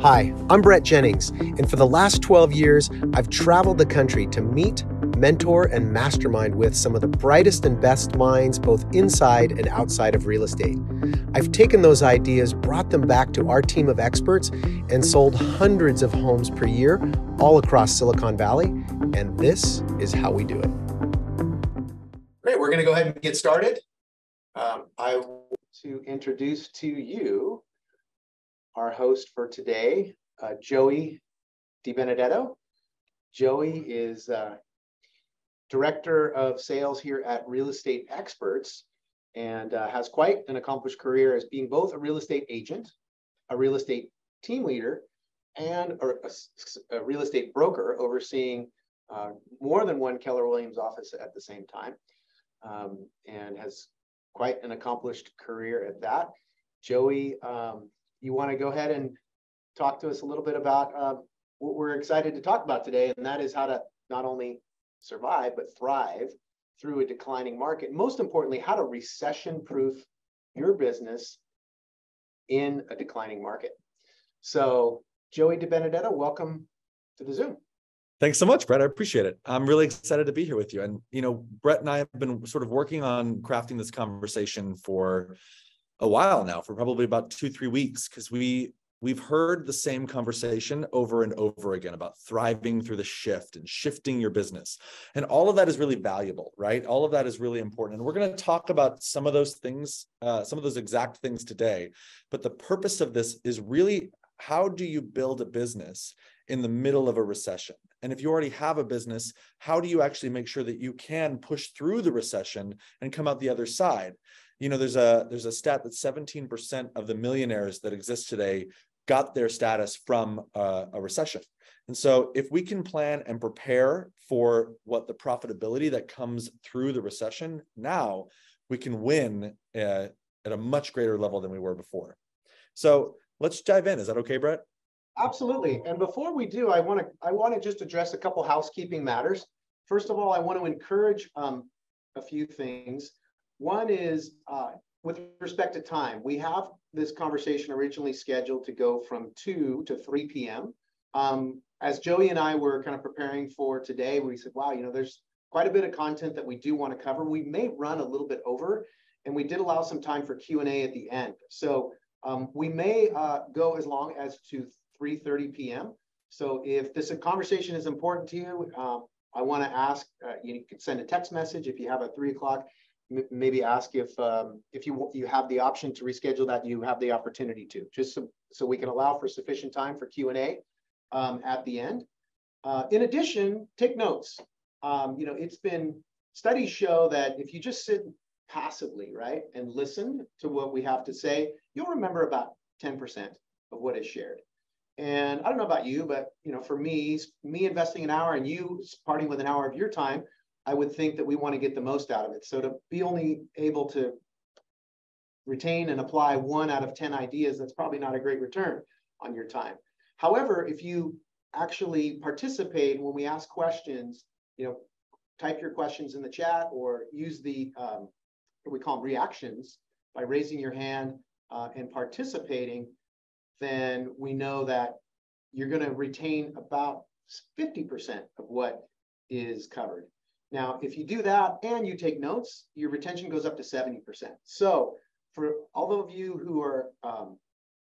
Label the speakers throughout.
Speaker 1: Hi, I'm Brett Jennings, and for the last 12 years, I've traveled the country to meet, mentor, and mastermind with some of the brightest and best minds both inside and outside of real estate. I've taken those ideas, brought them back to our team of experts, and sold hundreds of homes per year all across Silicon Valley, and this is how we do it. Great, we're going to go ahead and get started. I want to introduce to you our host for today, Joey DeBenedetto. Joey is Director of Sales here at Real Estate Experts and has quite an accomplished career as being both a real estate agent, a real estate team leader, and a real estate broker overseeing more than one Keller Williams office at the same time, and has quite an accomplished career at that. Joey, you want to go ahead and talk to us a little bit about what we're excited to talk about today, and that is how to not only survive, but thrive through a declining market. Most importantly, how to recession-proof your business in a declining market. So, Joey DeBenedetto, welcome to the Zoom.
Speaker 2: Thanks so much, Brett. I appreciate it. I'm really excited to be here with you. And, you know, Brett and I have been sort of working on crafting this conversation for a while now, for probably about 2-3 weeks, because we've heard the same conversation over and over again about thriving through the shift and shifting your business. And all of that is really valuable, right? All of that is really important. And we're going to talk about some of those things, some of those exact things today. But the purpose of this is really, how do you build a business in the middle of a recession? And if you already have a business, how do you actually make sure that you can push through the recession and come out the other side? You know, there's a stat that 17% of the millionaires that exist today got their status from a recession. And so if we can plan and prepare for what the profitability that comes through the recession, now we can win at a much greater level than we were before. So let's dive in. Is that okay, Brett?
Speaker 1: Absolutely. And before we do, I want to just address a couple housekeeping matters. First of all, I want to encourage a few things. One is with respect to time. We have this conversation originally scheduled to go from 2 to 3 p.m. As Joey and I were kind of preparing for today, we said, wow, you know, there's quite a bit of content that we do want to cover. We may run a little bit over, and we did allow some time for Q&A at the end. So we may go as long as to 3:30 p.m. So if this conversation is important to you, I want to ask, you could send a text message if you have a 3 o'clock. Maybe ask if you have the option to reschedule that, you have the opportunity to, just so we can allow for sufficient time for Q&A at the end. In addition, take notes. You know, studies show that if you just sit passively, right, and listen to what we have to say, you'll remember about 10% of what is shared. And I don't know about you, but you know, for me investing an hour and you parting with an hour of your time, I would think that we want to get the most out of it. So to be only able to retain and apply 1 out of 10 ideas, that's probably not a great return on your time. However, if you actually participate when we ask questions, you know, type your questions in the chat or use the, what we call them reactions, by raising your hand and participating, then we know that you're going to retain about 50% of what is covered. Now, if you do that and you take notes, your retention goes up to 70%. So for all of you who are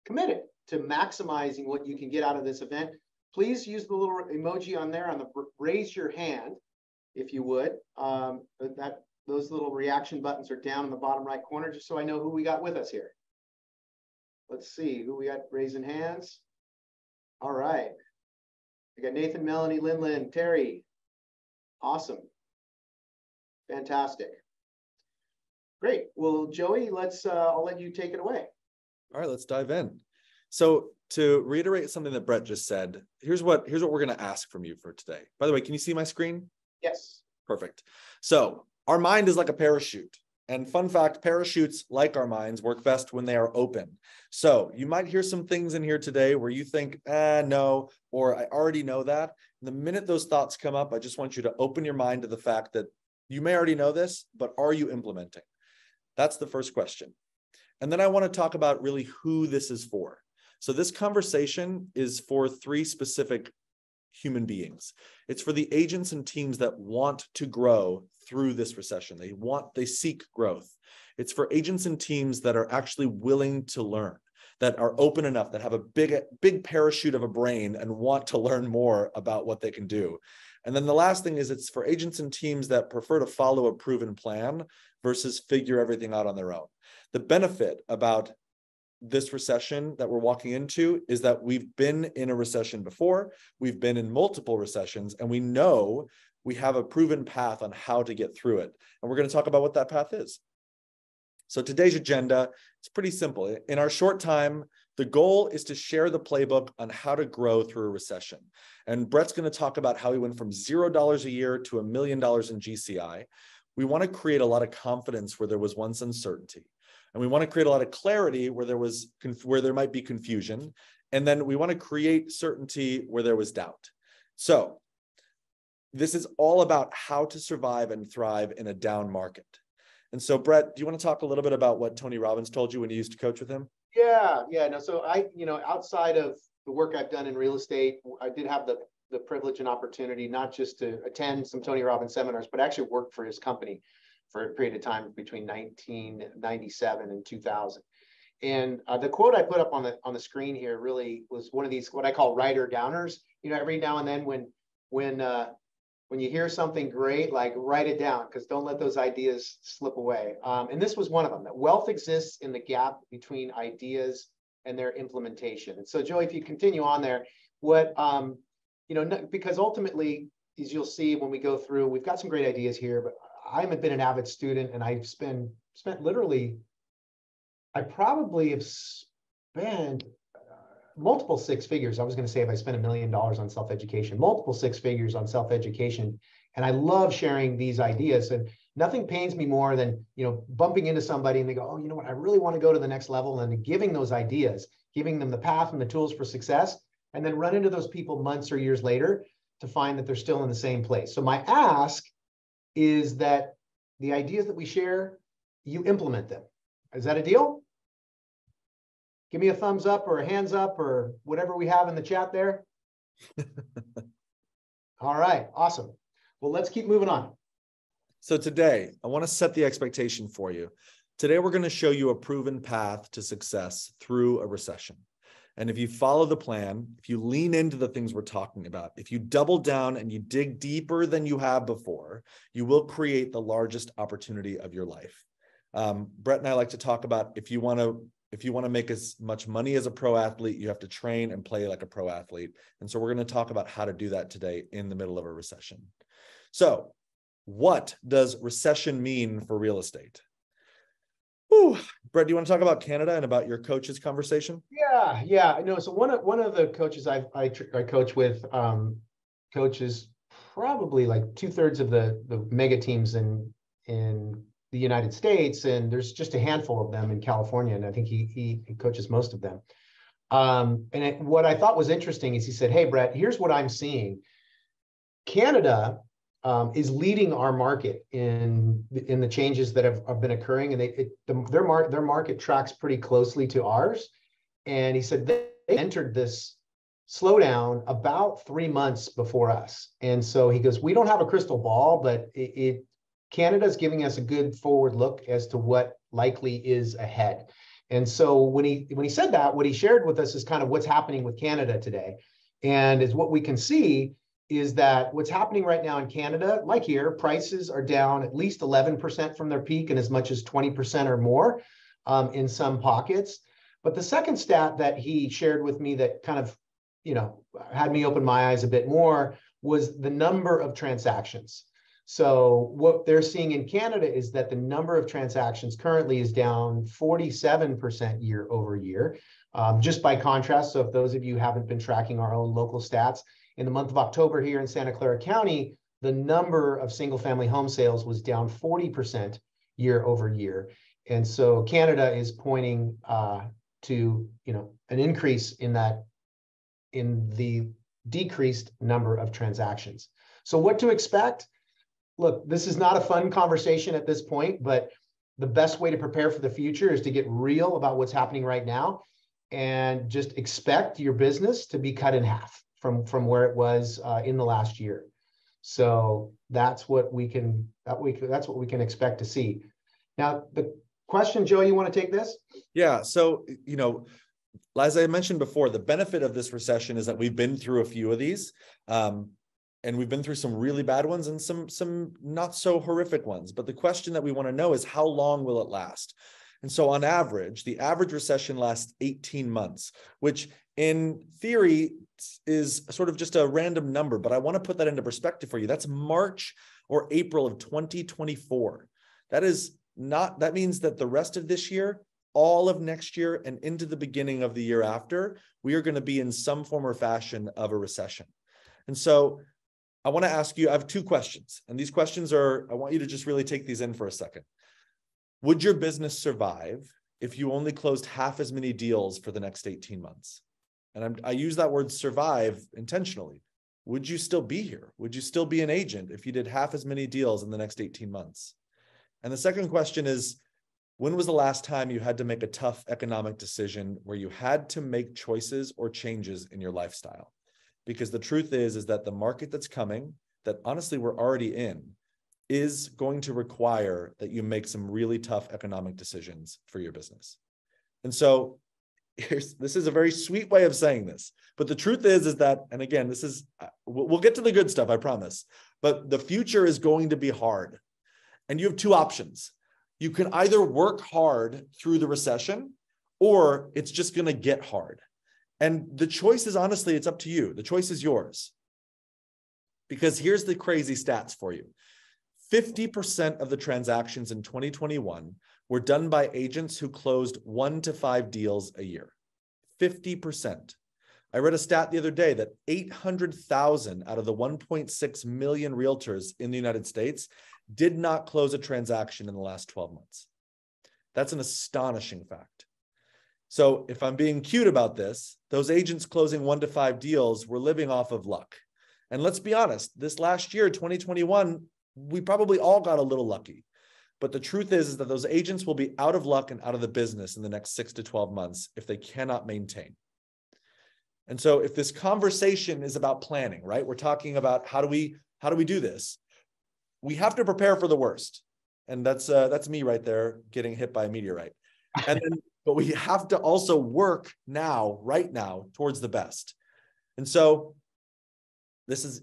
Speaker 1: committed to maximizing what you can get out of this event, please use the little emoji on there on the raise your hand, if you would. Those little reaction buttons are down in the bottom right corner, just so I know who we got with us here. Let's see who we got raising hands. All right. We got Nathan, Melanie, Lynn, Terry. Awesome. Fantastic. Great. Well, Joey, I'll let you take it away.
Speaker 2: All right, let's dive in. So to reiterate something that Brett just said, here's what we're going to ask from you for today. By the way, can you see my screen?
Speaker 1: Yes.
Speaker 2: Perfect. So our mind is like a parachute. And fun fact, parachutes, like our minds, work best when they are open. So you might hear some things in here today where you think, no, or I already know that. And the minute those thoughts come up, I just want you to open your mind to the fact that you may already know this, but are you implementing? That's the first question. And then I want to talk about really who this is for. So this conversation is for three specific human beings. It's for the agents and teams that want to grow through this recession. They seek growth. It's for agents and teams that are actually willing to learn, that are open enough, that have a big parachute of a brain and want to learn more about what they can do. And then the last thing is it's for agents and teams that prefer to follow a proven plan versus figure everything out on their own. The benefit about this recession that we're walking into is that we've been in a recession before, we've been in multiple recessions, and we know we have a proven path on how to get through it. And we're going to talk about what that path is. So today's agenda, it's pretty simple. In our short time, the goal is to share the playbook on how to grow through a recession. And Brett's going to talk about how he went from $0 a year to $1 million in GCI. We want to create a lot of confidence where there was once uncertainty. And we want to create a lot of clarity where there might be confusion. And then we want to create certainty where there was doubt. So this is all about how to survive and thrive in a down market. And so, Brett, do you want to talk a little bit about what Tony Robbins told you when you used to coach with him?
Speaker 1: Yeah. No, so outside of the work I've done in real estate, I did have the privilege and opportunity not just to attend some Tony Robbins seminars, but actually work for his company for a period of time between 1997 and 2000. And the quote I put up on the screen here really was one of these, what I call writer downers. Every now and then when you hear something great, like write it down, because don't let those ideas slip away. And this was one of them, that wealth exists in the gap between ideas and their implementation. And so, Joey, if you continue on there, because ultimately, as you'll see when we go through, we've got some great ideas here, but I haven't been an avid student, and I've spent literally, I probably have spent multiple six figures. I was going to say if I spent $1 million on self-education, multiple six figures on self-education. And I love sharing these ideas, and nothing pains me more than, bumping into somebody and they go, oh, you know what, I really want to go to the next level, and giving those ideas, giving them the path and the tools for success, and then run into those people months or years later to find that they're still in the same place. So my ask is that the ideas that we share, you implement them. Is that a deal? Give me a thumbs up or a hands up or whatever we have in the chat there. All right, awesome. Well, let's keep moving on.
Speaker 2: So today, I want to set the expectation for you. Today, we're going to show you a proven path to success through a recession. And if you follow the plan, if you lean into the things we're talking about, if you double down and you dig deeper than you have before, you will create the largest opportunity of your life. Brett and I like to talk about if you want to make as much money as a pro athlete, you have to train and play like a pro athlete. And so we're going to talk about how to do that today in the middle of a recession. So what does recession mean for real estate? Whew. Brett, do you want to talk about Canada and about your coach's conversation?
Speaker 1: Yeah. No, so one of the coaches I coach with coaches probably like 2/3 of the mega teams in the United States, and there's just a handful of them in California, and I think he coaches most of them. What I thought was interesting is he said, "Hey, Brett, here's what I'm seeing. Canada is leading our market in the changes that have been occurring, and their market tracks pretty closely to ours." And he said they entered this slowdown about 3 months before us. And so he goes, "We don't have a crystal ball, but Canada is giving us a good forward look as to what likely is ahead." And so when he said that, what he shared with us is kind of what's happening with Canada today. And is what we can see is that what's happening right now in Canada, like here, prices are down at least 11% from their peak and as much as 20% or more in some pockets. But the second stat that he shared with me that kind of, had me open my eyes a bit more was the number of transactions. So what they're seeing in Canada is that the number of transactions currently is down 47% year over year. Just by contrast, so if those of you haven't been tracking our own local stats, in the month of October here in Santa Clara County, the number of single-family home sales was down 40% year over year. And so Canada is pointing to an increase in the decreased number of transactions. So what to expect? Look, this is not a fun conversation at this point, but the best way to prepare for the future is to get real about what's happening right now. and just expect your business to be cut in half from where it was in the last year. So that's what we can that's what we can expect to see. Now, the question, Joe, you want to take this?
Speaker 2: Yeah. So, as I mentioned before, the benefit of this recession is that we've been through a few of these, and we've been through some really bad ones and some not so horrific ones. But the question that we want to know is, how long will it last? And so on average, the average recession lasts 18 months, which in theory is sort of just a random number, but I want to put that into perspective for you. That's March or April of 2024. That means that the rest of this year, all of next year, and into the beginning of the year after, we are going to be in some form or fashion of a recession. And so I want to ask you, I have two questions, and these questions I want you to just really take these in for a second. Would your business survive if you only closed half as many deals for the next 18 months? And I use that word survive intentionally. Would you still be here? Would you still be an agent if you did half as many deals in the next 18 months? And the second question is, when was the last time you had to make a tough economic decision where you had to make choices or changes in your lifestyle? Because the truth is that the market that's coming, that honestly we're already in, is going to require that you make some really tough economic decisions for your business. And so this is a very sweet way of saying this, but the truth is that, and again, we'll get to the good stuff, I promise, but the future is going to be hard. And you have two options. You can either work hard through the recession, or it's just going to get hard. And the choice is, honestly, it's up to you. The choice is yours. Because here's the crazy stats for you. 50% of the transactions in 2021 were done by agents who closed 1 to 5 deals a year. 50%. I read a stat the other day that 800,000 out of the 1.6 million realtors in the United States did not close a transaction in the last 12 months. That's an astonishing fact. So if I'm being cute about this, those agents closing 1 to 5 deals were living off of luck. And let's be honest, this last year, 2021, we probably all got a little lucky. But the truth is that those agents will be out of luck and out of the business in the next 6 to 12 months if they cannot maintain. And so if this conversation is about planning, right? We're talking about how do we do this? We have to prepare for the worst. And that's me right there getting hit by a meteorite. But we have to also work right now towards the best. And so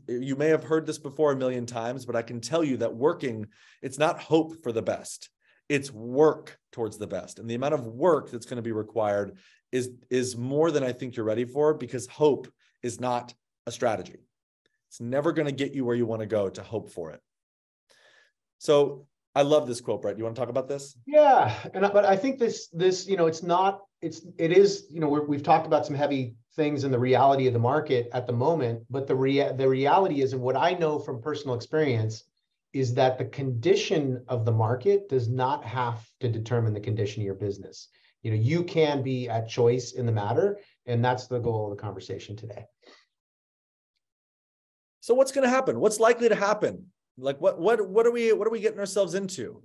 Speaker 2: you may have heard this before a million times, but I can tell you that working, it's not hope for the best. It's work towards the best. And the amount of work that's going to be required is more than I think you're ready for, because hope is not a strategy. It's never going to get you where you want to go to hope for it. So I love this quote, Brett. You want to talk about this?
Speaker 1: Yeah, but I think this it is, we've talked about some heavy things in the reality of the market at the moment, but the reality is, and what I know from personal experience, is that the condition of the market does not have to determine the condition of your business. You can be at choice in the matter, and that's the goal of the conversation today.
Speaker 2: So what's going to happen? What's likely to happen? Like what are we getting ourselves into?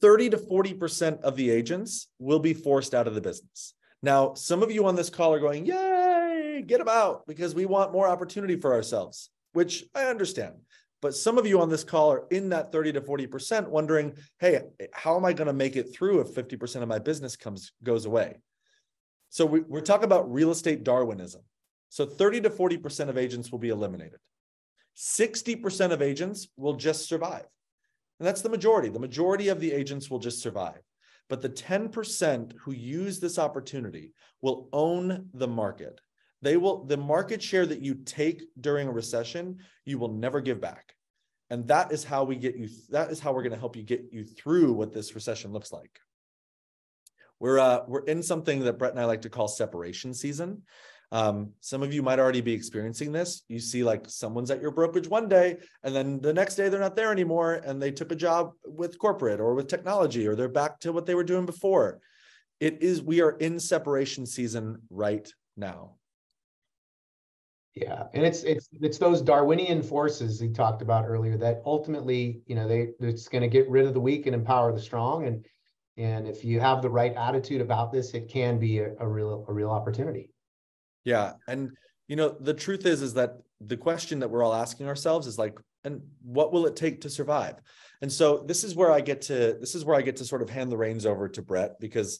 Speaker 2: 30 to 40% of the agents will be forced out of the business. Now, some of you on this call are going, yay, get them out, because we want more opportunity for ourselves, which I understand. But some of you on this call are in that 30 to 40% wondering, hey, how am I going to make it through if 50% of my business goes away? So we're talking about real estate Darwinism. So 30 to 40% of agents will be eliminated. 60% of agents will just survive. And that's the majority. The majority of the agents will just survive. But the 10% who use this opportunity will own the market. The market share that you take during a recession, you will never give back. And that is how we're going to help you get you through what this recession looks like. We're in something that Brett and I like to call separation season. Some of you might already be experiencing this. You see, like, someone's at your brokerage one day, and then the next day they're not there anymore, and they took a job with corporate or with technology, or they're back to what they were doing before. We are in separation season right now.
Speaker 1: Yeah, and it's those Darwinian forces we talked about earlier that ultimately, it's going to get rid of the weak and empower the strong. And And if you have the right attitude about this, it can be a real opportunity.
Speaker 2: Yeah. And, the truth is that the question that we're all asking ourselves is like, and what will it take to survive? And so this is where I get to sort of hand the reins over to Brett, because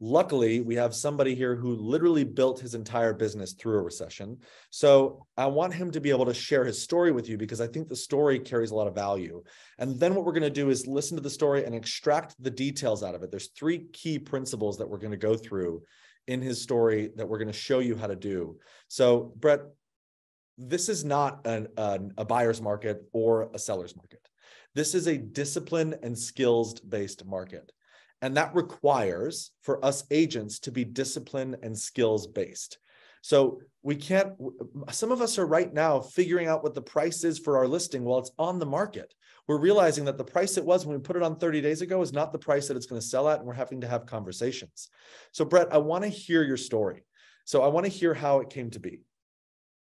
Speaker 2: luckily we have somebody here who literally built his entire business through a recession. So I want him to be able to share his story with you, because I think the story carries a lot of value. And then what we're going to do is listen to the story and extract the details out of it. There's 3 key principles that we're going to go through in his story that we're going to show you how to do. So Brett, this is not a buyer's market or a seller's market. This is a discipline and skills-based market. And that requires for us agents to be discipline and skills based. So some of us are right now figuring out what the price is for our listing while it's on the market. We're realizing that the price it was when we put it on 30 days ago is not the price that it's going to sell at, and we're having to have conversations. So Brett, I want to hear your story. So I want to hear how it came to be.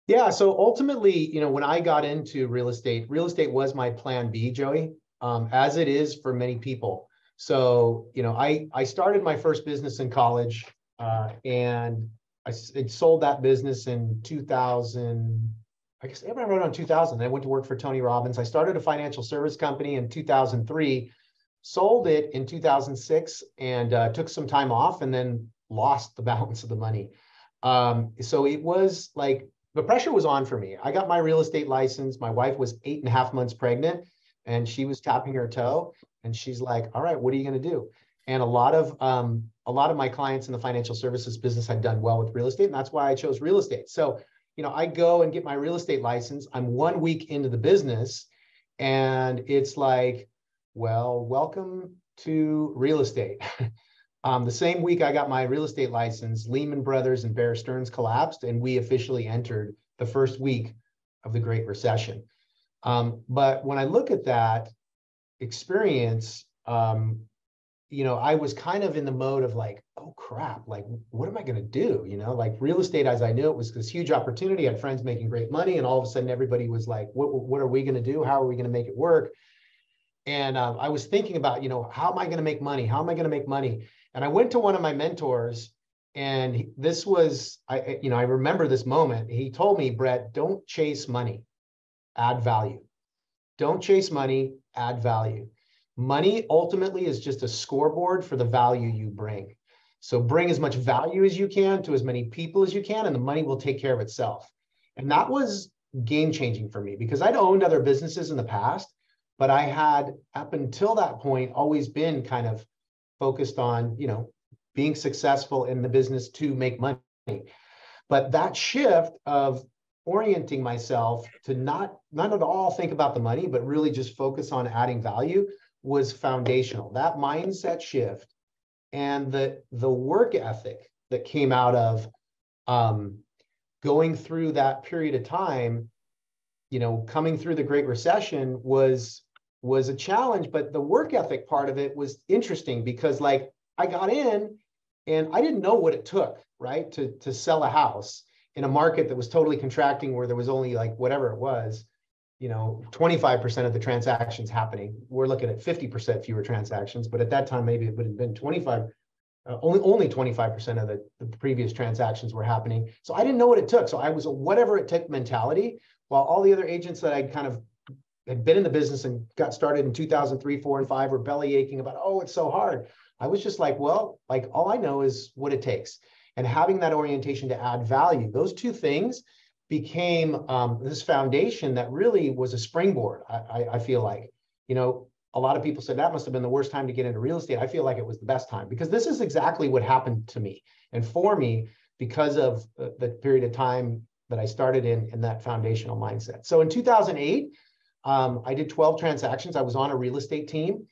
Speaker 1: Yeah. So ultimately, when I got into real estate was my plan B, Joey, as it is for many people. So, I started my first business in college, and I sold that business in 2000. I guess right around 2000. I went to work for Tony Robbins. I started a financial service company in 2003, sold it in 2006, and took some time off, and then lost the balance of the money. So it was like the pressure was on for me. I got my real estate license. My wife was 8.5 months pregnant, and she was tapping her toe. And she's like, all right, what are you going to do? And a lot of my clients in the financial services business had done well with real estate. And that's why I chose real estate. So, I go and get my real estate license. I'm 1 week into the business, and it's like, well, welcome to real estate. The same week I got my real estate license, Lehman Brothers and Bear Stearns collapsed, and we officially entered the first week of the Great Recession. But when I look at that experience, I was kind of in the mode of like, oh crap, like, what am I going to do? Like real estate, as I knew it, was this huge opportunity. I had friends making great money, and all of a sudden everybody was like, what are we going to do? How are we going to make it work? And I was thinking about, how am I going to make money? How am I going to make money? And I went to one of my mentors, and this was, I remember this moment. He told me, Brett, don't chase money, add value. Don't chase money, add value. Money ultimately is just a scoreboard for the value you bring. So bring as much value as you can to as many people as you can, and the money will take care of itself. And that was game changing for me, because I'd owned other businesses in the past, but I had, up until that point, always been kind of focused on, being successful in the business to make money. But that shift of orienting myself to not at all think about the money, but really just focus on adding value was foundational. That mindset shift and the work ethic that came out of going through that period of time, coming through the Great Recession was a challenge, but the work ethic part of it was interesting, because like I got in and I didn't know what it took, right, to sell a house in a market that was totally contracting, where there was only like whatever it was, 25% of the transactions happening. We're looking at 50% fewer transactions, but at that time, maybe it would have been 25, only 25% of the previous transactions were happening. So I didn't know what it took. So I was a whatever it took mentality, while all the other agents that I kind of had been in the business and got started in 2003, 4, and 5 were belly aching about, oh, it's so hard. I was just like, well, like all I know is what it takes. And having that orientation to add value, those two things became this foundation that really was a springboard. I feel like, a lot of people said that must have been the worst time to get into real estate. I feel like it was the best time, because this is exactly what happened to me and for me, because of the period of time that I started in that foundational mindset. So in 2008, I did 12 transactions. I was on a real estate team,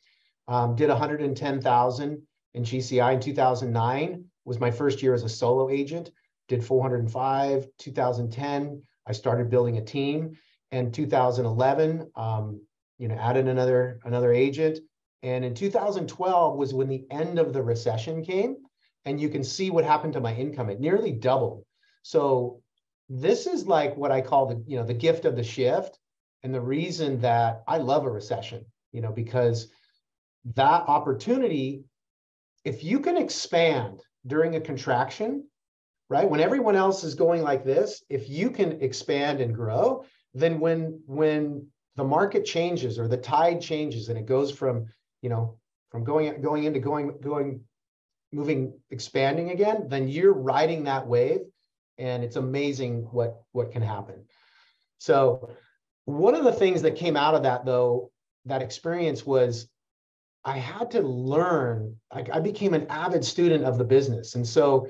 Speaker 1: did 110,000 in GCI. In 2009 was my first year as a solo agent, did 405. 2010, I started building a team. And 2011, added another agent. And in 2012 was when the end of the recession came. And you can see what happened to my income. It nearly doubled. So this is like what I call the gift of the shift. And the reason that I love a recession, because that opportunity if you can expand during a contraction, right? When everyone else is going like this, if you can expand and grow, then when the market changes or the tide changes and it goes from, from going into going, moving, expanding again, then you're riding that wave, and it's amazing what can happen. So one of the things that came out of that, though, that experience was I had to learn. I became an avid student of the business. And so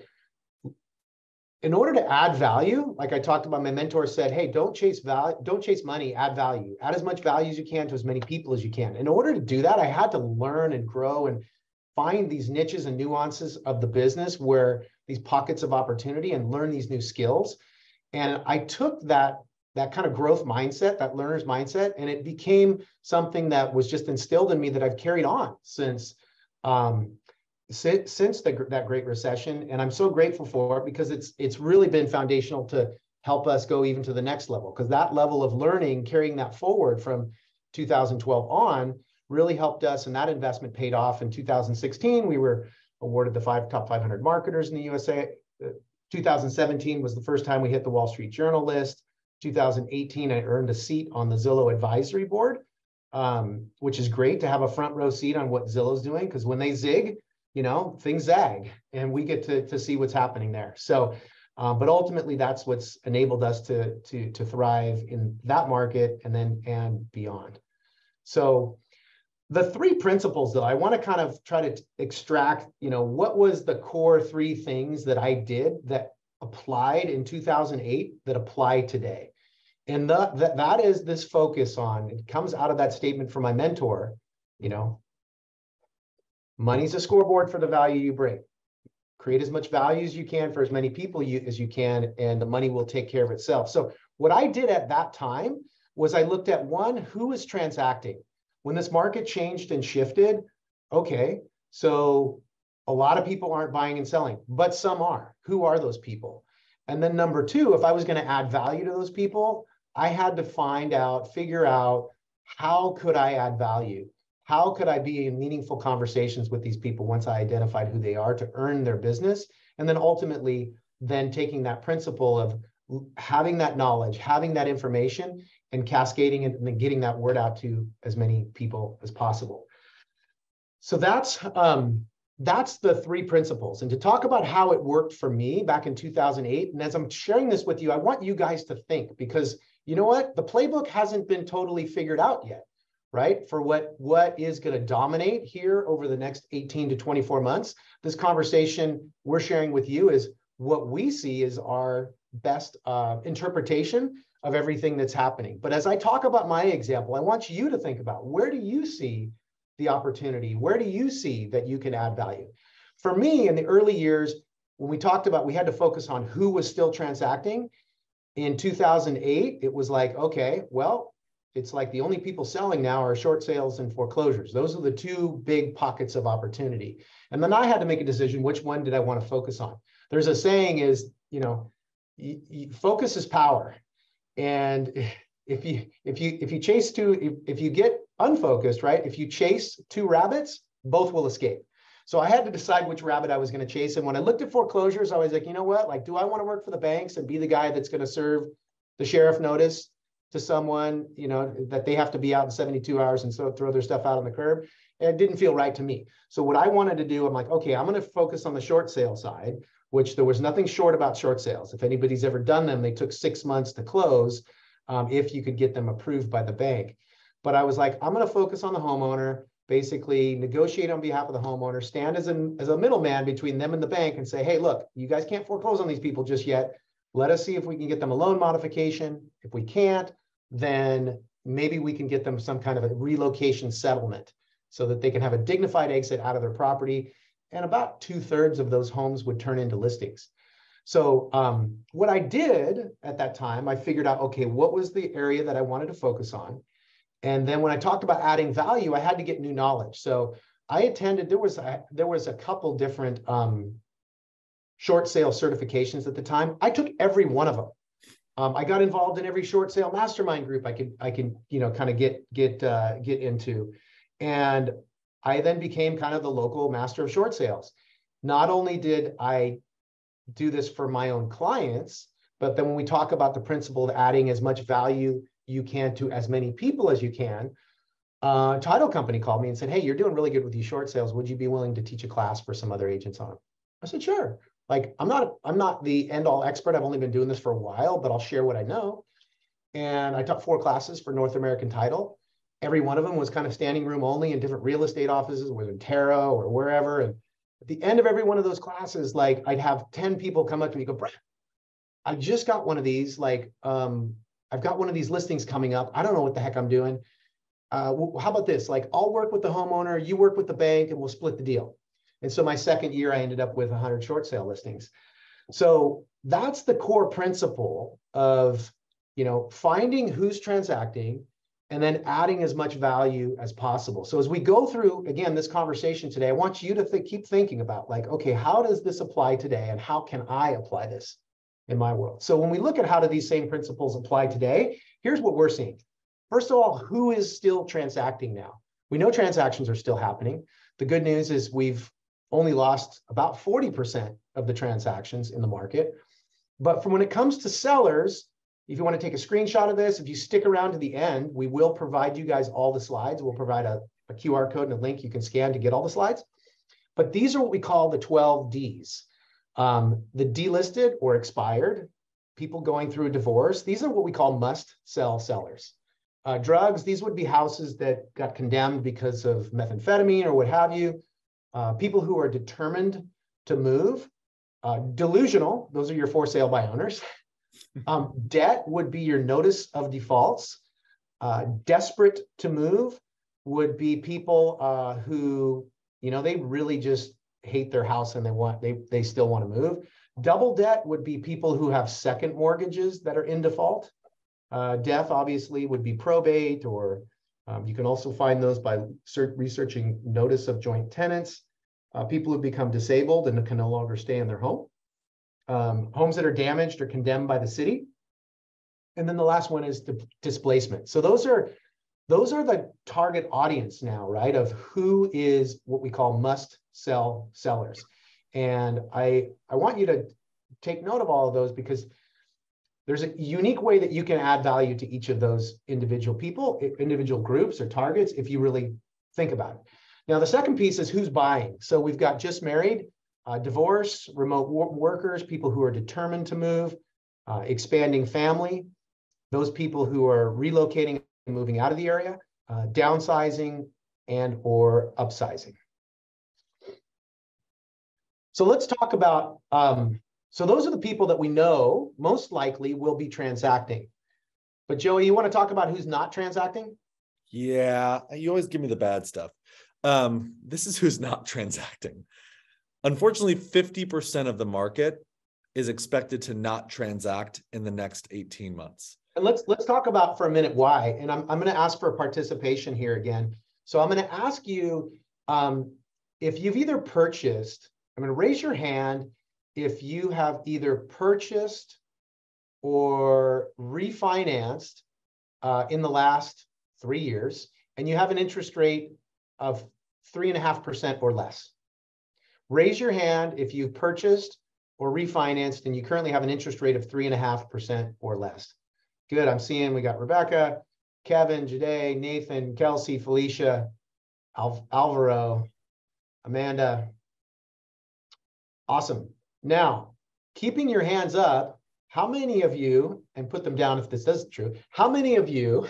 Speaker 1: in order to add value, like I talked about, my mentor said, hey, don't chase value, don't chase money, add value. Add as much value as you can to as many people as you can. In order to do that, I had to learn and grow and find these niches and nuances of the business, where these pockets of opportunity, and learn these new skills. And I took that kind of growth mindset, that learner's mindset, and it became something that was just instilled in me that I've carried on since that Great Recession. And I'm so grateful for it, because it's really been foundational to help us go even to the next level, because that level of learning, carrying that forward from 2012 on, really helped us. And that investment paid off. In 2016, we were awarded the top 500 marketers in the USA. 2017 was the first time we hit the Wall Street Journal list. 2018, I earned a seat on the Zillow advisory board, which is great to have a front row seat on what Zillow's doing, because when they zig, things zag, and we get to see what's happening there. So, but ultimately, that's what's enabled us to thrive in that market and beyond. So, the three principles, though, I want to kind of try to extract, what was the core three things that I did that applied in 2008 that apply today. And that is this focus on, it comes out of that statement from my mentor, money's a scoreboard for the value you bring. Create as much value as you can for as many people as you can, and the money will take care of itself. So what I did at that time was I looked at, one, who is transacting? When this market changed and shifted, okay, so a lot of people aren't buying and selling, but some are. Who are those people? And then number two, if I was going to add value to those people, I had to figure out, how could I add value? How could I be in meaningful conversations with these people once I identified who they are, to earn their business? And then ultimately, then taking that principle of having that knowledge, having that information, and cascading it, and then getting that word out to as many people as possible. So that's the three principles. And to talk about how it worked for me back in 2008, and as I'm sharing this with you, I want you guys to think, because you know what? The playbook hasn't been totally figured out yet, right? For what is going to dominate here over the next 18 to 24 months. This conversation we're sharing with you is what we see is our best interpretation of everything that's happening. But as I talk about my example, I want you to think about, where do you see the opportunity? Where do you see that you can add value? For me, in the early years, when we talked about, we had to focus on who was still transacting. In 2008, it was like, okay, well, it's like the only people selling now are short sales and foreclosures. Those are the two big pockets of opportunity. And then I had to make a decision, which one did I want to focus on? There's a saying is, focus is power. And if you get unfocused, right? If you chase two rabbits, both will escape. So I had to decide which rabbit I was going to chase. And when I looked at foreclosures, I was like, you know what? Like, do I want to work for the banks and be the guy that's going to serve the sheriff notice to someone, that they have to be out in 72 hours and so throw their stuff out on the curb? And it didn't feel right to me. So what I wanted to do, I'm like, okay, I'm going to focus on the short sale side, which there was nothing short about short sales. If anybody's ever done them, they took 6 months to close, if you could get them approved by the bank. But I was like, I'm going to focus on the homeowner, basically negotiate on behalf of the homeowner, stand as a middleman between them and the bank, and say, hey, look, you guys can't foreclose on these people just yet. Let us see if we can get them a loan modification. If we can't, then maybe we can get them some kind of a relocation settlement so that they can have a dignified exit out of their property. And about 2/3 of those homes would turn into listings. So what I did at that time, I figured out, okay, what was the area that I wanted to focus on? And then when I talked about adding value, I had to get new knowledge. So I attended, there was a couple different short sale certifications at the time. I took every one of them. I got involved in every short sale mastermind group I can kind of get into. And I then became kind of the local master of short sales. Not only did I do this for my own clients, but then when we talk about the principle of adding as much value you can to as many people as you can, title company called me and said, hey, you're doing really good with these short sales. Would you be willing to teach a class for some other agents on them? I said, sure. Like, I'm not the end all expert. I've only been doing this for a while, but I'll share what I know. And I taught 4 classes for North American Title. Every one of them was kind of standing room only in different real estate offices, whether in Tarot or wherever. And at the end of every one of those classes, like, I'd have 10 people come up to me and go, Brett, I just got one of these. Like, I've got one of these listings coming up. I don't know what the heck I'm doing. How about this? Like, I'll work with the homeowner, you work with the bank, and we'll split the deal. And so my second year, I ended up with 100 short sale listings. So that's the core principle of, finding who's transacting and then adding as much value as possible. So as we go through, again, this conversation today, I want you to keep thinking about, like, okay, how does this apply today and how can I apply this in my world? So when we look at how do these same principles apply today, here's what we're seeing. First of all, who is still transacting now? We know transactions are still happening. The good news is we've only lost about 40% of the transactions in the market. But from when it comes to sellers, if you want to take a screenshot of this, if you stick around to the end, we will provide you guys all the slides. We'll provide a QR code and a link you can scan to get all the slides. But these are what we call the 12 Ds. The delisted or expired, people going through a divorce. These are what we call must-sell sellers. Drugs, these would be houses that got condemned because of methamphetamine or what have you. People who are determined to move. Delusional, those are your for sale by owners. Debt would be your notice of defaults. Desperate to move would be people who, they really just hate their house and they still want to move. Double debt would be people who have second mortgages that are in default. Death obviously would be probate, or you can also find those by researching notice of joint tenants. People who become disabled and can no longer stay in their home. Homes that are damaged or condemned by the city. And then the last one is displacement. So those are the target audience now, right, of who is what we call must-sell sellers. And I want you to take note of all of those, because there's a unique way that you can add value to each of those individual people, individual groups or targets, if you really think about it. Now, the second piece is who's buying. So we've got just married, divorce, remote workers, people who are determined to move, expanding family, those people who are relocating and moving out of the area, downsizing and or upsizing. So let's talk about, so those are the people that we know most likely will be transacting. But Joey, you want to talk about who's not transacting?
Speaker 2: Yeah, you always give me the bad stuff. This is who's not transacting. Unfortunately, 50% of the market is expected to not transact in the next 18 months.
Speaker 1: And let's talk about for a minute why. And I'm going to ask for participation here again. So I'm going to ask you if you've either purchased, I'm going to raise your hand if you have either purchased or refinanced in the last 3 years, and you have an interest rate of 3.5% or less. Raise your hand if you've purchased or refinanced and you currently have an interest rate of 3.5% or less. Good. I'm seeing we got Rebecca, Kevin, Jade, Nathan, Kelsey, Felicia, Alvaro, Amanda. Awesome. Now, keeping your hands up, how many of you, and put them down if this isn't true, how many of you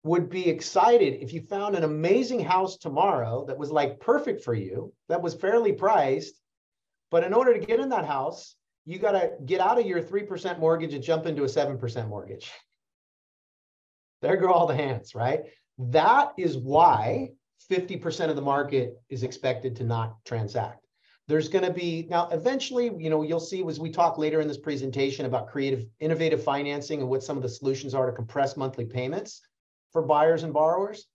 Speaker 1: would be excited if you found an amazing house tomorrow that was like perfect for you, that was fairly priced, but in order to get in that house, you got to get out of your 3% mortgage and jump into a 7% mortgage? There go all the hands, right? That is why 50% of the market is expected to not transact. There's going to be, now eventually, you'll see as we talk later in this presentation about innovative financing and what some of the solutions are to compress monthly payments for buyers and borrowers.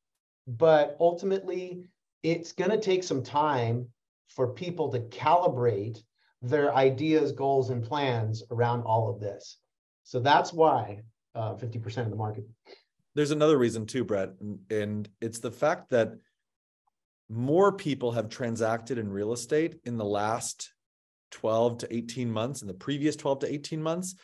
Speaker 1: But ultimately, it's going to take some time for people to calibrate their ideas, goals, and plans around all of this. So that's why 50% of the market.
Speaker 2: There's another reason too, Brett, and it's the fact that more people have transacted in real estate in the last 12 to 18 months, in the previous 12 to 18 months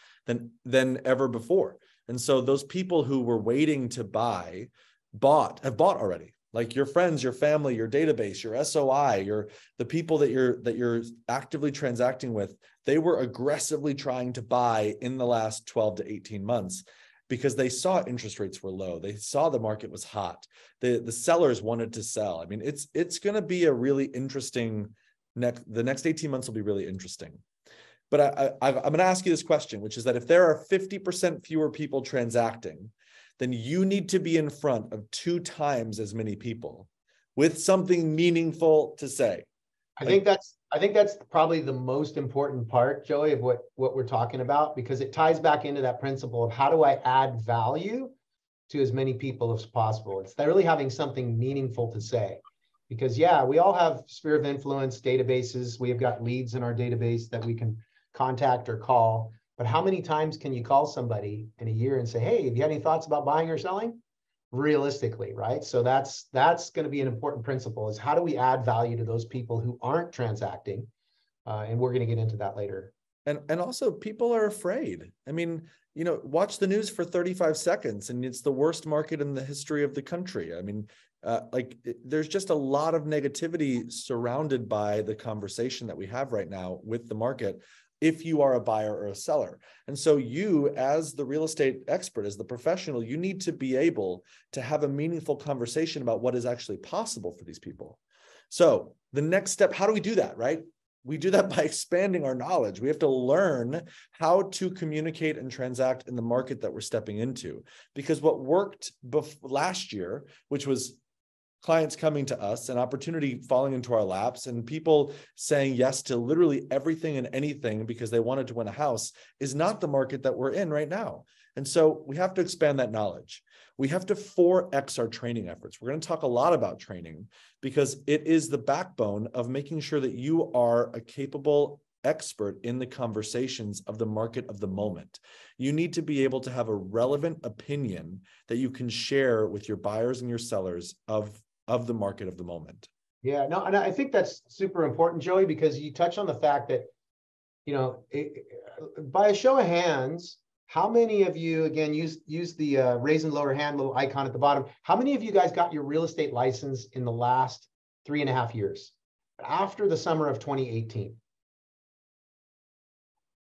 Speaker 2: than ever before. And so those people who were waiting to buy have bought already. Like your friends, your family, your database, your SOI, the people that you're actively transacting with, they were aggressively trying to buy in the last 12 to 18 months because they saw interest rates were low. They saw the market was hot. The sellers wanted to sell. I mean, it's going to be a really interesting the next 18 months will be really interesting. But I'm going to ask you this question, which is that if there are 50% fewer people transacting, then you need to be in front of 2 times as many people with something meaningful to say.
Speaker 1: I think that's probably the most important part, Joey, of what we're talking about, because it ties back into that principle of how do I add value to as many people as possible. It's really having something meaningful to say. Because yeah, we all have sphere of influence databases. We have got leads in our database that we can contact or call. But how many times can you call somebody in a year and say, hey, have you had any thoughts about buying or selling? Realistically, right? So that's going to be an important principle, is how do we add value to those people who aren't transacting? And we're going to get into that later.
Speaker 2: And also people are afraid. I mean, watch the news for 35 seconds and it's the worst market in the history of the country. I mean, there's just a lot of negativity surrounded by the conversation that we have right now with the market, if you are a buyer or a seller. And so you, as the real estate expert, as the professional, you need to be able to have a meaningful conversation about what is actually possible for these people. So the next step, how do we do that, right? We do that by expanding our knowledge. We have to learn how to communicate and transact in the market that we're stepping into. Because what worked last year, which was clients coming to us, an opportunity falling into our laps, and people saying yes to literally everything and anything because they wanted to win a house, is not the market that we're in right now. And so we have to expand that knowledge. We have to 4X our training efforts. We're going to talk a lot about training because it is the backbone of making sure that you are a capable expert in the conversations of the market of the moment. You need to be able to have a relevant opinion that you can share with your buyers and your sellers of the market of the moment.
Speaker 1: Yeah, no, and I think that's super important, Joey, because you touch on the fact that, by a show of hands, how many of you, again, use the raise and lower hand little icon at the bottom. How many of you guys got your real estate license in the last 3.5 years, after the summer of 2018?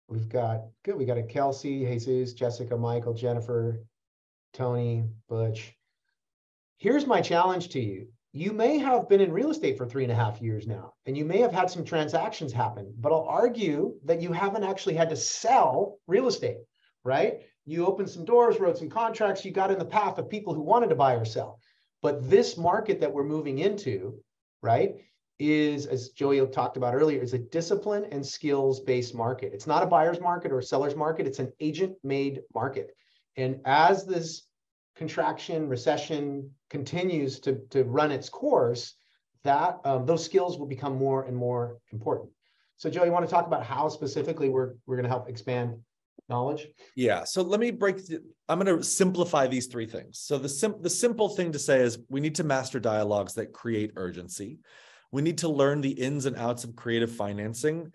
Speaker 1: We got a Kelsey, Jesus, Jessica, Michael, Jennifer, Tony, Butch. Here's my challenge to you. You may have been in real estate for 3.5 years now, and you may have had some transactions happen, but I'll argue that you haven't actually had to sell real estate, right? You opened some doors, wrote some contracts, you got in the path of people who wanted to buy or sell. But this market that we're moving into, right, is, as Joey talked about earlier, is a discipline and skills-based market. It's not a buyer's market or a seller's market. It's an agent-made market. And as this contraction, recession continues to run its course, that those skills will become more and more important. So Joe, you want to talk about how specifically we're going to help expand knowledge?
Speaker 2: Yeah. So let me I'm going to simplify these 3 things. So the simple thing to say is we need to master dialogues that create urgency. We need to learn the ins and outs of creative financing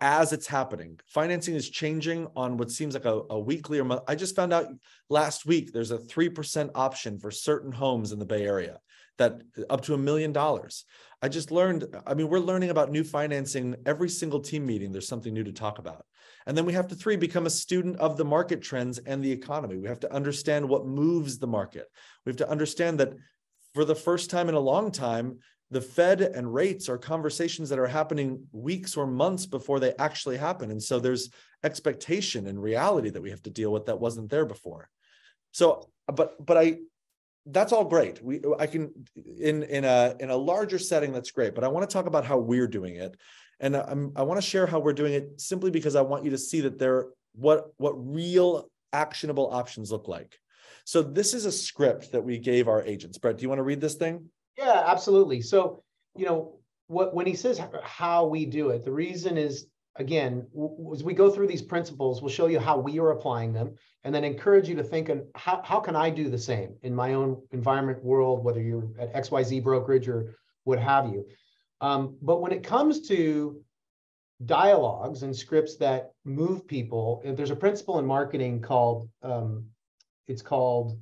Speaker 2: as it's happening. Financing is changing on what seems like a weekly or month. I just found out last week there's a 3% option for certain homes in the Bay Area that up to $1 million. I just learned, we're learning about new financing every single team meeting. There's something new to talk about. And then we have to 3, become a student of the market trends and the economy. We have to understand what moves the market. We have to understand that for the first time in a long time, the Fed and rates are conversations that are happening weeks or months before they actually happen. And so there's expectation and reality that we have to deal with that wasn't there before. So, but that's all great. I can, in a larger setting, that's great. But I want to talk about how we're doing it. And I want to share how we're doing it simply because I want you to see that what real actionable options look like. So this is a script that we gave our agents. Brett, do you want to read this thing?
Speaker 1: Yeah, absolutely. So, when he says how we do it, the reason is, again, as we go through these principles, we'll show you how we are applying them, and then encourage you to think, how can I do the same in my own environment world, whether you're at XYZ brokerage or what have you. But when it comes to dialogues and scripts that move people, there's a principle in marketing called, it's called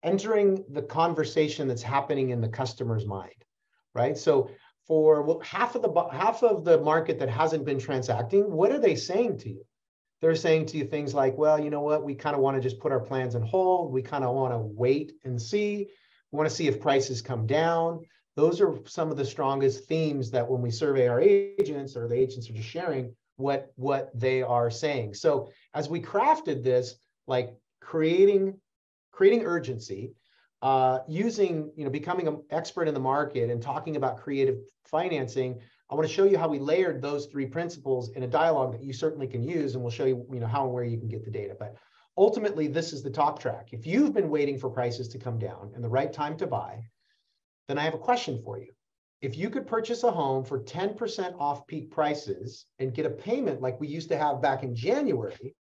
Speaker 1: entering the conversation that's happening in the customer's mind, right? So for half of the market that hasn't been transacting, what are they saying to you? They're saying to you things like, well, you know what, we kind of want to just put our plans on hold. We kind of want to wait and see. We want to see if prices come down. Those are some of the strongest themes that when we survey our agents, or the agents are just sharing what they are saying. So as we crafted this, like creating urgency, using, becoming an expert in the market and talking about creative financing, I want to show you how we layered those three principles in a dialogue that you certainly can use, and we'll show you, how and where you can get the data. But ultimately, this is the talk track. If you've been waiting for prices to come down and the right time to buy, then I have a question for you. If you could purchase a home for 10% off peak prices and get a payment like we used to have back in January,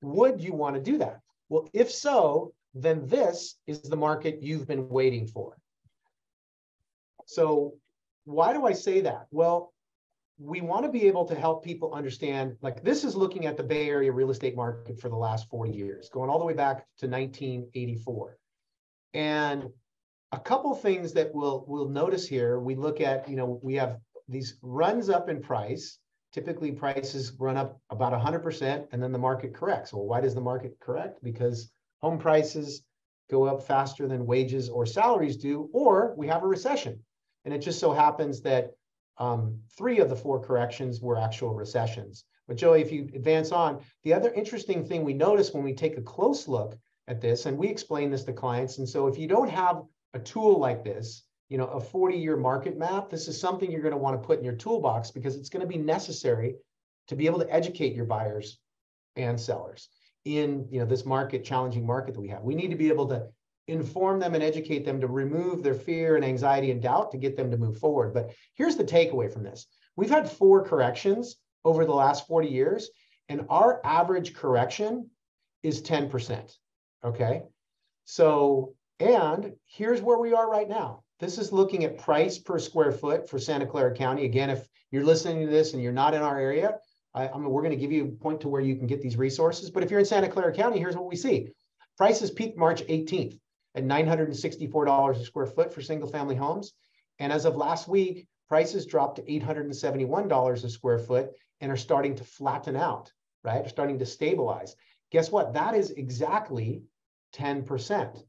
Speaker 1: would you want to do that? Well, if so, then this is the market you've been waiting for. So why do I say that? Well, we want to be able to help people understand, like, this is looking at the Bay Area real estate market for the last 40 years, going all the way back to 1984. And a couple things that we'll notice here, we look at, we have these runs up in price. Typically prices run up about 100% and then the market corrects. Well, why does the market correct? Because home prices go up faster than wages or salaries do, or we have a recession. And it just so happens that 3 of the 4 corrections were actual recessions. But Joey, if you advance on, the other interesting thing we notice when we take a close look at this, and we explain this to clients, and so if you don't have a tool like this, a 40-year market map, this is something you're going to want to put in your toolbox, because it's going to be necessary to be able to educate your buyers and sellers in this challenging market that we have. We need to be able to inform them and educate them to remove their fear and anxiety and doubt to get them to move forward. But here's the takeaway from this. We've had 4 corrections over the last 40 years, and our average correction is 10%. Okay. So, and here's where we are right now. This is looking at price per square foot for Santa Clara County. Again, if you're listening to this and you're not in our area, we're going to give you a point to where you can get these resources. But if you're in Santa Clara County, here's what we see. Prices peaked March 18th at $964 a square foot for single family homes. And as of last week, prices dropped to $871 a square foot and are starting to flatten out, right? They're starting to stabilize. Guess what? That is exactly 10%.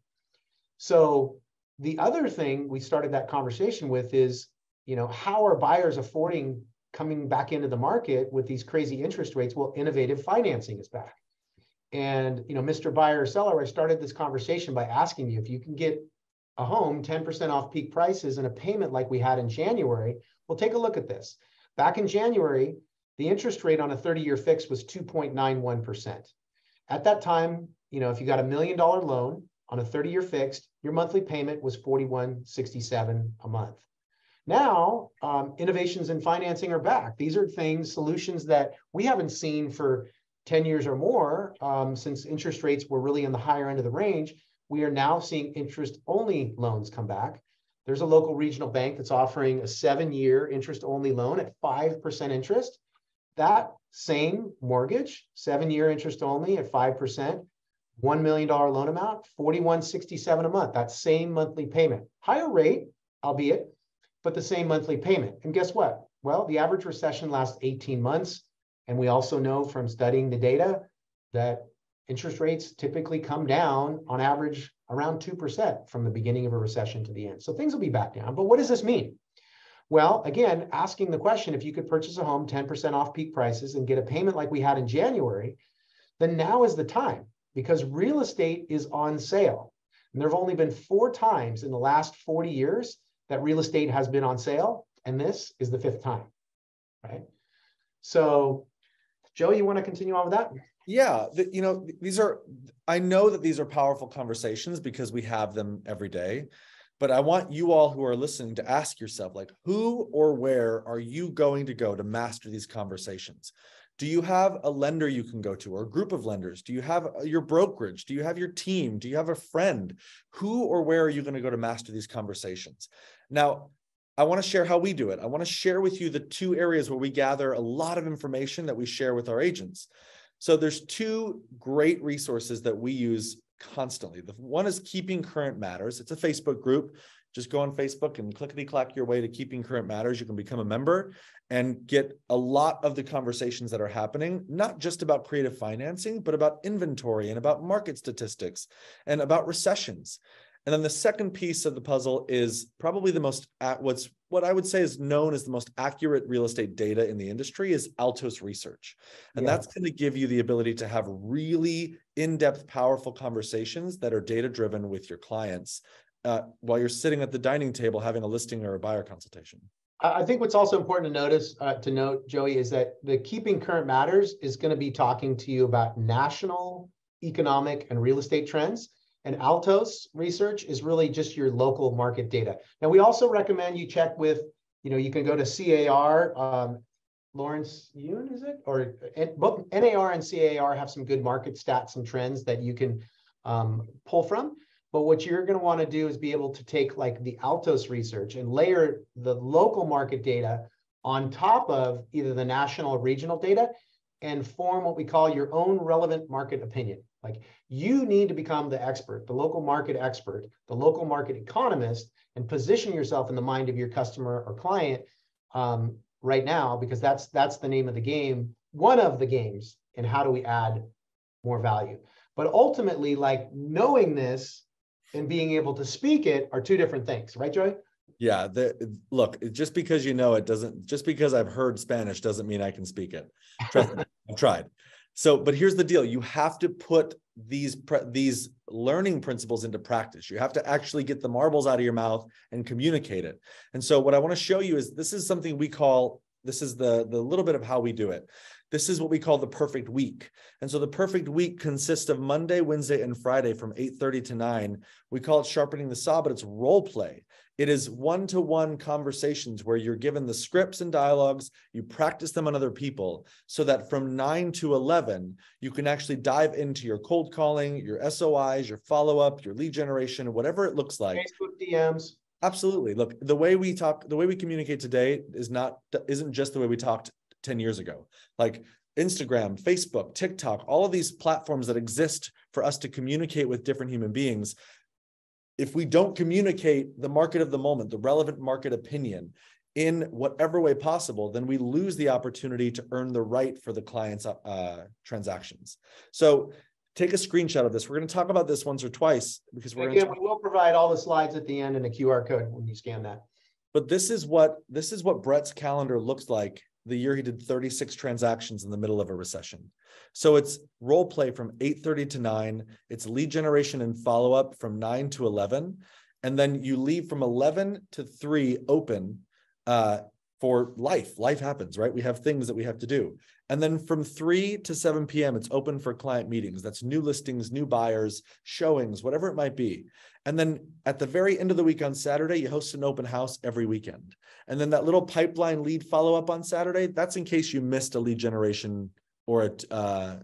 Speaker 1: So the other thing we started that conversation with is, how are buyers affording coming back into the market with these crazy interest rates? Well, innovative financing is back. And, Mr. Buyer or Seller, I started this conversation by asking you if you can get a home 10% off peak prices and a payment like we had in January. Well, take a look at this. Back in January, the interest rate on a 30-year fix was 2.91%. At that time, if you got $1 million loan on a 30-year fixed, your monthly payment was $41.67 a month. Now, innovations in financing are back. These are solutions that we haven't seen for 10 years or more, since interest rates were really in the higher end of the range. We are now seeing interest-only loans come back. There's a local regional bank that's offering a 7-year interest-only loan at 5% interest. That same mortgage, 7-year interest only at 5%, $1 million loan amount, $41.67 a month. That same monthly payment, higher rate, albeit, but the same monthly payment. And guess what? Well, the average recession lasts 18 months. And we also know from studying the data that interest rates typically come down on average around 2% from the beginning of a recession to the end. So things will be back down. But what does this mean? Well, again, asking the question, if you could purchase a home 10% off peak prices and get a payment like we had in January, then now is the time, because real estate is on sale. And there have only been 4 times in the last 40 years that real estate has been on sale. And this is the 5th time, right? So Joe, you want to continue on with that?
Speaker 2: Yeah, I know that these are powerful conversations because we have them every day, but I want you all who are listening to ask yourself, like, who or where are you going to go to master these conversations? Do you have a lender you can go to, or a group of lenders? Do you have your brokerage? Do you have your team? Do you have a friend? Who or where are you going to go to master these conversations? Now, I want to share how we do it. I want to share with you the two areas where we gather a lot of information that we share with our agents. So there's two great resources that we use constantly. The one is Keeping Current Matters. It's a Facebook group. Just go on Facebook and clickety-clack your way to Keeping Current Matters. You can become a member and get a lot of the conversations that are happening, not just about creative financing, but about inventory and about market statistics and about recessions. And then the second piece of the puzzle is probably the most, what I would say is known as the most accurate real estate data in the industry is Altos Research. And that's going to give you the ability to have really in-depth, powerful conversations that are data-driven with your clients while you're sitting at the dining table having a listing or a buyer consultation.
Speaker 1: I think what's also important to note, Joey, is that the Keeping Current Matters is going to be talking to you about national economic and real estate trends. And Altos Research is really just your local market data. Now, we also recommend you check with, you can go to CAR, Lawrence Yun, is it? Or both NAR and CAR have some good market stats and trends that you can pull from. But what you're going to want to do is be able to take like the Altos Research and layer the local market data on top of either the national or regional data and form what we call your own relevant market opinion. Like, you need to become the expert, the local market expert, the local market economist, and position yourself in the mind of your customer or client right now, because that's the name of the game, one of the games in how do we add more value. But ultimately, like, knowing this and being able to speak it are two different things, right, Joey?
Speaker 2: Yeah, look, just because you know it doesn't, just because I've heard Spanish doesn't mean I can speak it. Trust me, I've tried. So, but here's the deal. You have to put these learning principles into practice. You have to actually get the marbles out of your mouth and communicate it. And so what I want to show you is this is something we call, this is the little bit of how we do it. This is what we call the perfect week. And so the perfect week consists of Monday, Wednesday, and Friday from 8:30 to 9. We call it sharpening the saw, but it's role play. It is one-to-one conversations where you're given the scripts and dialogues, you practice them on other people, so that from 9 to 11, you can actually dive into your cold calling, your SOIs, your follow-up, your lead generation, whatever it looks like.
Speaker 1: Facebook DMs.
Speaker 2: Absolutely. Look, the way we talk, the way we communicate today isn't just the way we talked 10 years ago. Like Instagram, Facebook, TikTok, all of these platforms that exist for us to communicate with different human beings. If we don't communicate the market of the moment, the relevant market opinion in whatever way possible, then we lose the opportunity to earn the right for the client's transactions. So take a screenshot of this. We're going to talk about this once or twice because we
Speaker 1: will provide all the slides at the end and a QR code when you scan that.
Speaker 2: But this is what Brett's calendar looks like the year he did 36 transactions in the middle of a recession. So it's role play from 8:30 to 9. It's lead generation and follow-up from 9 to 11. And then you leave from 11 to 3 open for life. Life happens, right? We have things that we have to do. And then from 3 to 7 p.m., it's open for client meetings. That's new listings, new buyers, showings, whatever it might be. And then at the very end of the week on Saturday, you host an open house every weekend. And then that little pipeline lead follow-up on Saturday, that's in case you missed a lead generation or a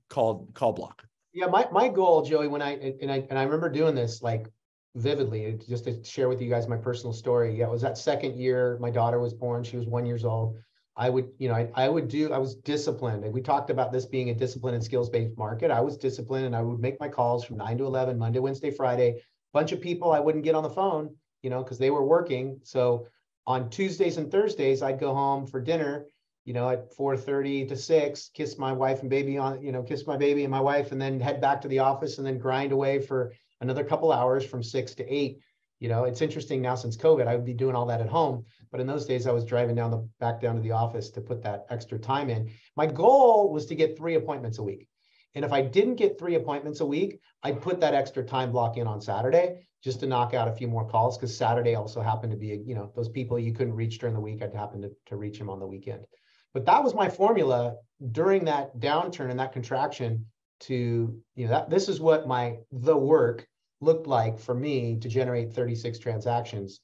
Speaker 2: call block.
Speaker 1: Yeah, my goal, Joey, when I remember doing this like vividly, just to share with you guys my personal story. Yeah, it was that second year my daughter was born. She was 1 year old. I was disciplined. And we talked about this being a discipline and skills-based market. I was disciplined and I would make my calls from 9 to 11, Monday, Wednesday, Friday. Bunch of people I wouldn't get on the phone, because they were working. So on Tuesdays and Thursdays, I'd go home for dinner, at 4:30 to 6, kiss my wife and baby kiss my baby and my wife, and then head back to the office and then grind away for another couple hours from 6 to 8. It's interesting now since COVID, I would be doing all that at home. But in those days, I was driving back down to the office to put that extra time in. My goal was to get 3 appointments a week. And if I didn't get 3 appointments a week, I'd put that extra time block in on Saturday just to knock out a few more calls, because Saturday also happened to be, those people you couldn't reach during the week, I'd happen to reach them on the weekend. But that was my formula during that downturn and that contraction to, this is what the work looked like for me to generate 36 transactions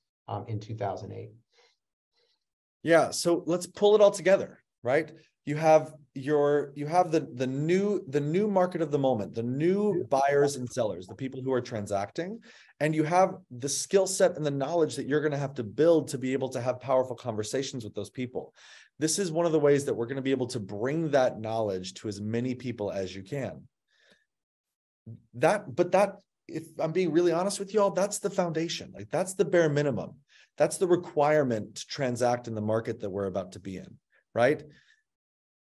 Speaker 1: in 2008.
Speaker 2: Yeah. So let's pull it all together, right? you have the new market of the moment, the new buyers and sellers, the people who are transacting, and you have the skill set and the knowledge that you're going to have to build to be able to have powerful conversations with those people. This is one of the ways that we're going to be able to bring that knowledge to as many people as you can. If I'm being really honest with you all, that's the foundation. Like, that's the bare minimum. That's the requirement to transact in the market that we're about to be in, right?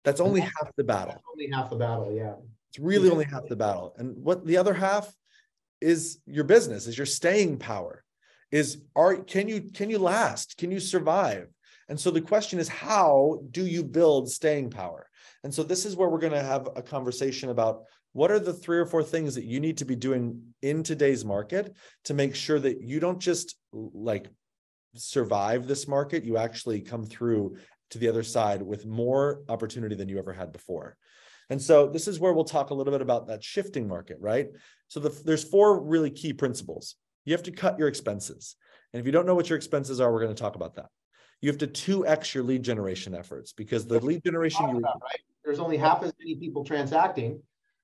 Speaker 2: That's only half the battle.
Speaker 1: That's only half the battle, yeah.
Speaker 2: It's really only half the battle. And what the other half is your business, is your staying power, can you last? Can you survive? And so the question is, how do you build staying power? And so this is where we're going to have a conversation about what are the 3 or 4 things that you need to be doing in today's market to make sure that you don't just like survive this market, you actually come through to the other side with more opportunity than you ever had before. And so this is where we'll talk a little bit about that shifting market, right? So there's 4 really key principles. You have to cut your expenses. And if you don't know what your expenses are, we're going to talk about that. You have to 2x your lead generation efforts, because the lead generation
Speaker 1: right? There's only half as many people transacting.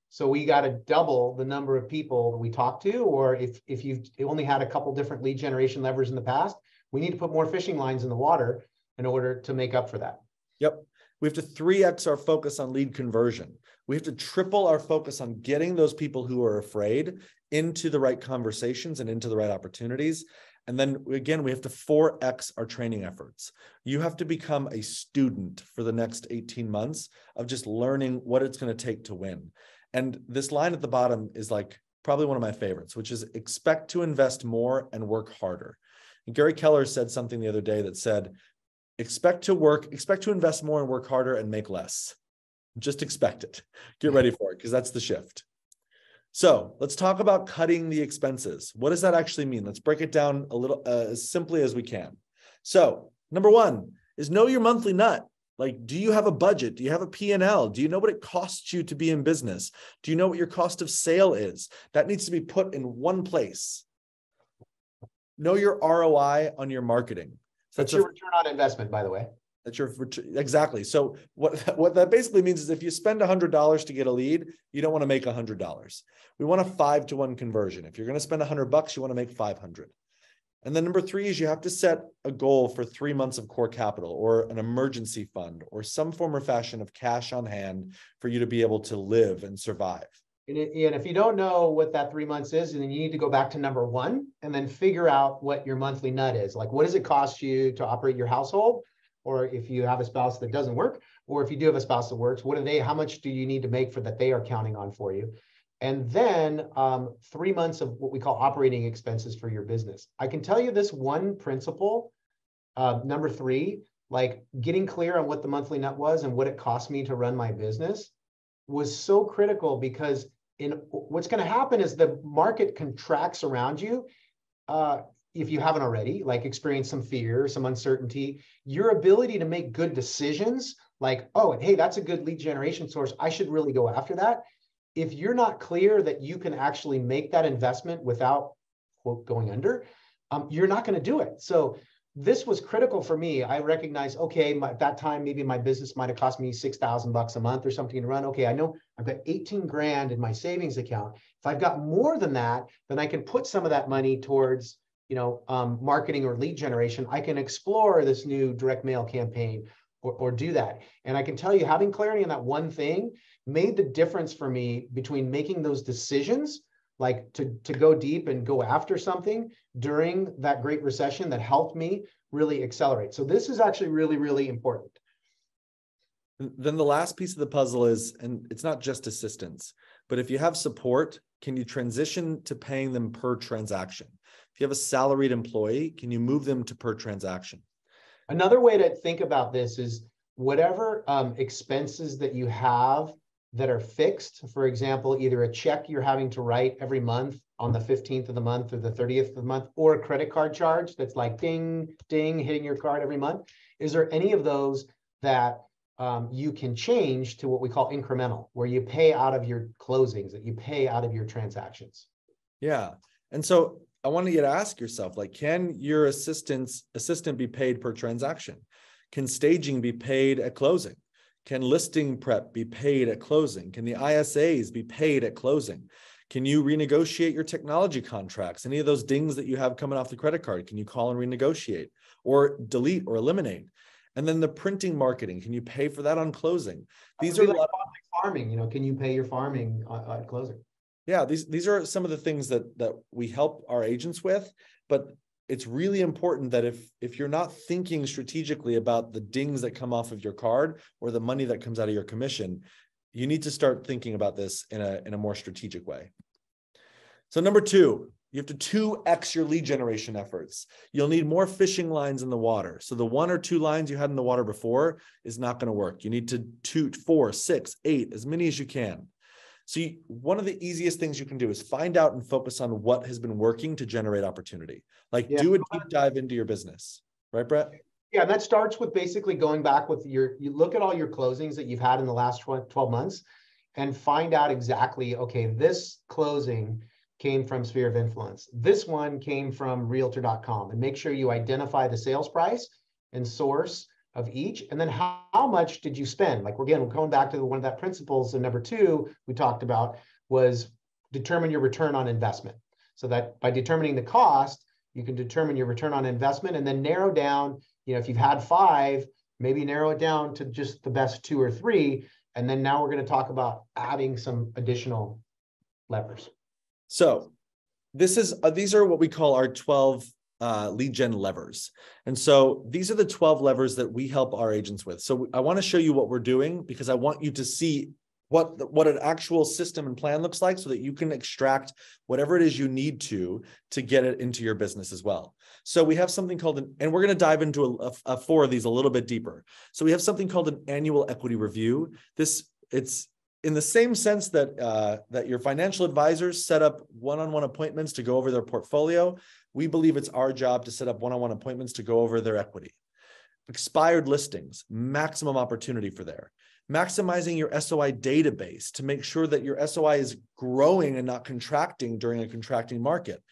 Speaker 1: So we got to double the number of people that we talk to, or if you've only had a couple different lead generation levers in the past, we need to put more fishing lines in the water in order to make up for that.
Speaker 2: Yep. We have to 3x our focus on lead conversion. We have to triple our focus on getting those people who are afraid into the right conversations and into the right opportunities. And then again, we have to 4x our training efforts. You have to become a student for the next 18 months of just learning what it's going to take to win. And this line at the bottom is like probably one of my favorites, which is expect to invest more and work harder. And Gary Keller said something the other day that said, expect to invest more and work harder and make less. Just expect it. Get ready for it, because that's the shift. So let's talk about cutting the expenses. What does that actually mean? Let's break it down a little as simply as we can. So number 1 is know your monthly nut. Like, do you have a budget? Do you have a P&L? Do you know what it costs you to be in business? Do you know what your cost of sale is? That needs to be put in one place. Know your ROI on your marketing.
Speaker 1: That's your return on investment, by the way.
Speaker 2: That's your exactly. So what that basically means is if you spend $100 to get a lead, you don't want to make $100. We want a 5-to-1 conversion. If you're going to spend $100, you want to make 500. And then number 3 is you have to set a goal for 3 months of core capital, or an emergency fund, or some form or fashion of cash on hand for you to be able to live and survive.
Speaker 1: And if you don't know what that 3 months is, then you need to go back to number 1 and then figure out what your monthly nut is. Like, what does it cost you to operate your household? Or if you have a spouse that doesn't work, or if you do have a spouse that works, how much do you need to make for that they are counting on for you? And then 3 months of what we call operating expenses for your business. I can tell you this one principle, number 3, like getting clear on what the monthly nut was and what it cost me to run my business was so critical, because what's going to happen is the market contracts around you. If you haven't already, like experienced some fear, some uncertainty, your ability to make good decisions, like, oh, hey, that's a good lead generation source, I should really go after that. If you're not clear that you can actually make that investment without, quote, going under, you're not going to do it. So this was critical for me. I recognized, okay, at that time, maybe my business might have cost me $6,000 a month or something to run. Okay, I know I've got 18 grand in my savings account. If I've got more than that, then I can put some of that money towards marketing or lead generation. I can explore this new direct mail campaign or do that. And I can tell you, having clarity on that one thing made the difference for me between making those decisions, like to go deep and go after something during that great recession, that helped me really accelerate. So this is actually really, really important.
Speaker 2: Then the last piece of the puzzle is, and it's not just assistance, but if you have support, can you transition to paying them per transaction? If you have a salaried employee, can you move them to per transaction?
Speaker 1: Another way to think about this is whatever expenses that you have that are fixed, for example, either a check you're having to write every month on the 15th of the month or the 30th of the month, or a credit card charge that's like ding, ding, hitting your card every month. Is there any of those that you can change to what we call incremental, where you pay out of your closings, that you pay out of your transactions?
Speaker 2: Yeah. And so I want you to ask yourself, like, can your assistant be paid per transaction? Can staging be paid at closing? Can listing prep be paid at closing? Can the ISAs be paid at closing? Can you renegotiate your technology contracts? Any of those dings that you have coming off the credit card, can you call and renegotiate or delete or eliminate? And then the printing marketing, can you pay for that on closing? These are
Speaker 1: like farming, can you pay your farming at closing?
Speaker 2: Yeah, these are some of the things that we help our agents with, but it's really important that if you're not thinking strategically about the dings that come off of your card or the money that comes out of your commission, you need to start thinking about this in a more strategic way. So number 2, you have to 2x your lead generation efforts. You'll need more fishing lines in the water. So the 1 or 2 lines you had in the water before is not going to work. You need to 2, 4, 6, 8, as many as you can. So one of the easiest things you can do is find out and focus on what has been working to generate opportunity. Like do a deep dive into your business, right, Brett?
Speaker 1: Yeah, and that starts with basically going back with you look at all your closings that you've had in the last 12 months and find out exactly, okay, this closing came from Sphere of Influence. This one came from Realtor.com, and make sure you identify the sales price and source of each, and then how much did you spend? Like, we're going back to one of that principles. And number 2 we talked about was determine your return on investment. So that by determining the cost, you can determine your return on investment and then narrow down, if you've had 5, maybe narrow it down to just the best 2 or 3. And then now we're going to talk about adding some additional levers.
Speaker 2: So these are what we call our 12 lead gen levers. And so these are the 12 levers that we help our agents with. So I want to show you what we're doing because I want you to see what an actual system and plan looks like so that you can extract whatever it is you need to get it into your business as well. So we have something called and we're going to dive into 4 of these a little bit deeper. So we have something called an annual equity review. It's in the same sense that that your financial advisors set up one-on-one appointments to go over their portfolio. We believe it's our job to set up one-on-one appointments to go over their equity. Expired listings, maximum opportunity for there. Maximizing your SOI database to make sure that your SOI is growing and not contracting during a contracting market.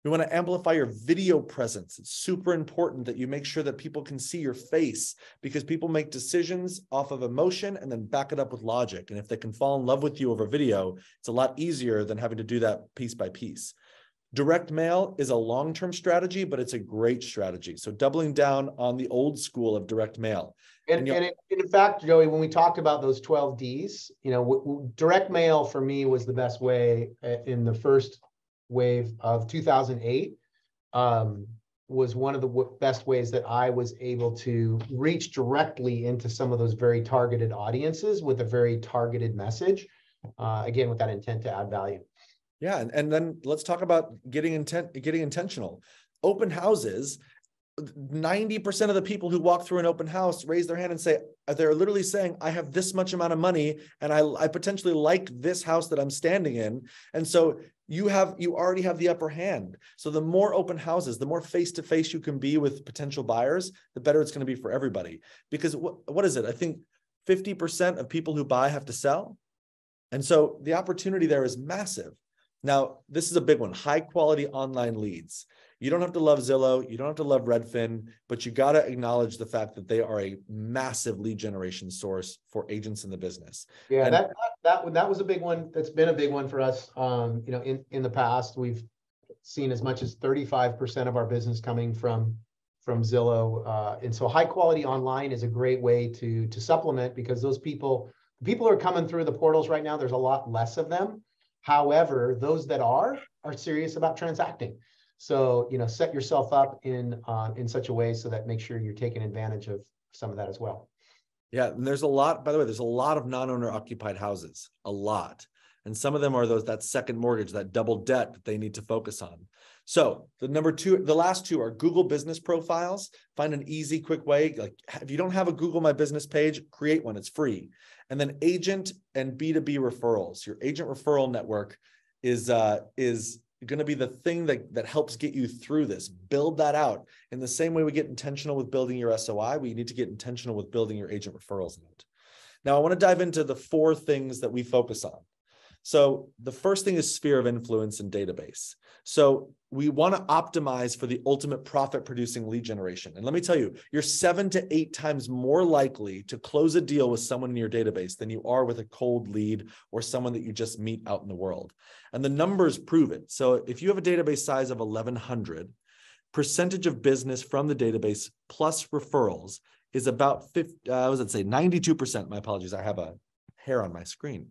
Speaker 2: We want to amplify your video presence. It's super important that you make sure that people can see your face because people make decisions off of emotion and then back it up with logic. And if they can fall in love with you over video, it's a lot easier than having to do that piece by piece. Direct mail is a long-term strategy, but it's a great strategy. So doubling down on the old school of direct mail.
Speaker 1: And in fact, Joey, when we talked about those 12 Ds, direct mail for me was the best way in the first wave of 2008, was one of the best ways that I was able to reach directly into some of those very targeted audiences with a very targeted message, again, with that intent to add value.
Speaker 2: Yeah, and then let's talk about getting intentional. Open houses, 90% of the people who walk through an open house raise their hand and say, they're literally saying, I have this much amount of money and I potentially like this house that I'm standing in. And so you already have the upper hand. So the more open houses, the more face-to-face you can be with potential buyers, the better it's going to be for everybody. Because what is it? I think 50% of people who buy have to sell. And so the opportunity there is massive. Now, this is a big one, high quality online leads. You don't have to love Zillow, you don't have to love Redfin, but you got to acknowledge the fact that they are a massive lead generation source for agents in the business.
Speaker 1: Yeah, and that was a big one. That's been a big one for us. In the past, we've seen as much as 35% of our business coming from Zillow. And so high quality online is a great way to supplement because those people who are coming through the portals right now, there's a lot less of them. However, those that are serious about transacting. So, set yourself up in such a way so that make sure you're taking advantage of some of that as well.
Speaker 2: Yeah. And there's a lot, by the way, there's a lot of non-owner occupied houses, a lot. And some of them are that second mortgage, that double debt that they need to focus on. So the last 2 are Google business profiles. Find an easy, quick way. Like if you don't have a Google My Business page, create one. It's free. And then agent and B2B referrals. Your agent referral network is going to be the thing that helps get you through this. Build that out. In the same way we get intentional with building your SOI, we need to get intentional with building your agent referrals out. Now, I want to dive into the 4 things that we focus on. So the first thing is sphere of influence and database. So we want to optimize for the ultimate profit producing lead generation. And let me tell you, you're 7 to 8 times more likely to close a deal with someone in your database than you are with a cold lead or someone that you just meet out in the world. And the numbers prove it. So if you have a database size of 1,100, percentage of business from the database plus referrals is about 92%. My apologies, I have a hair on my screen.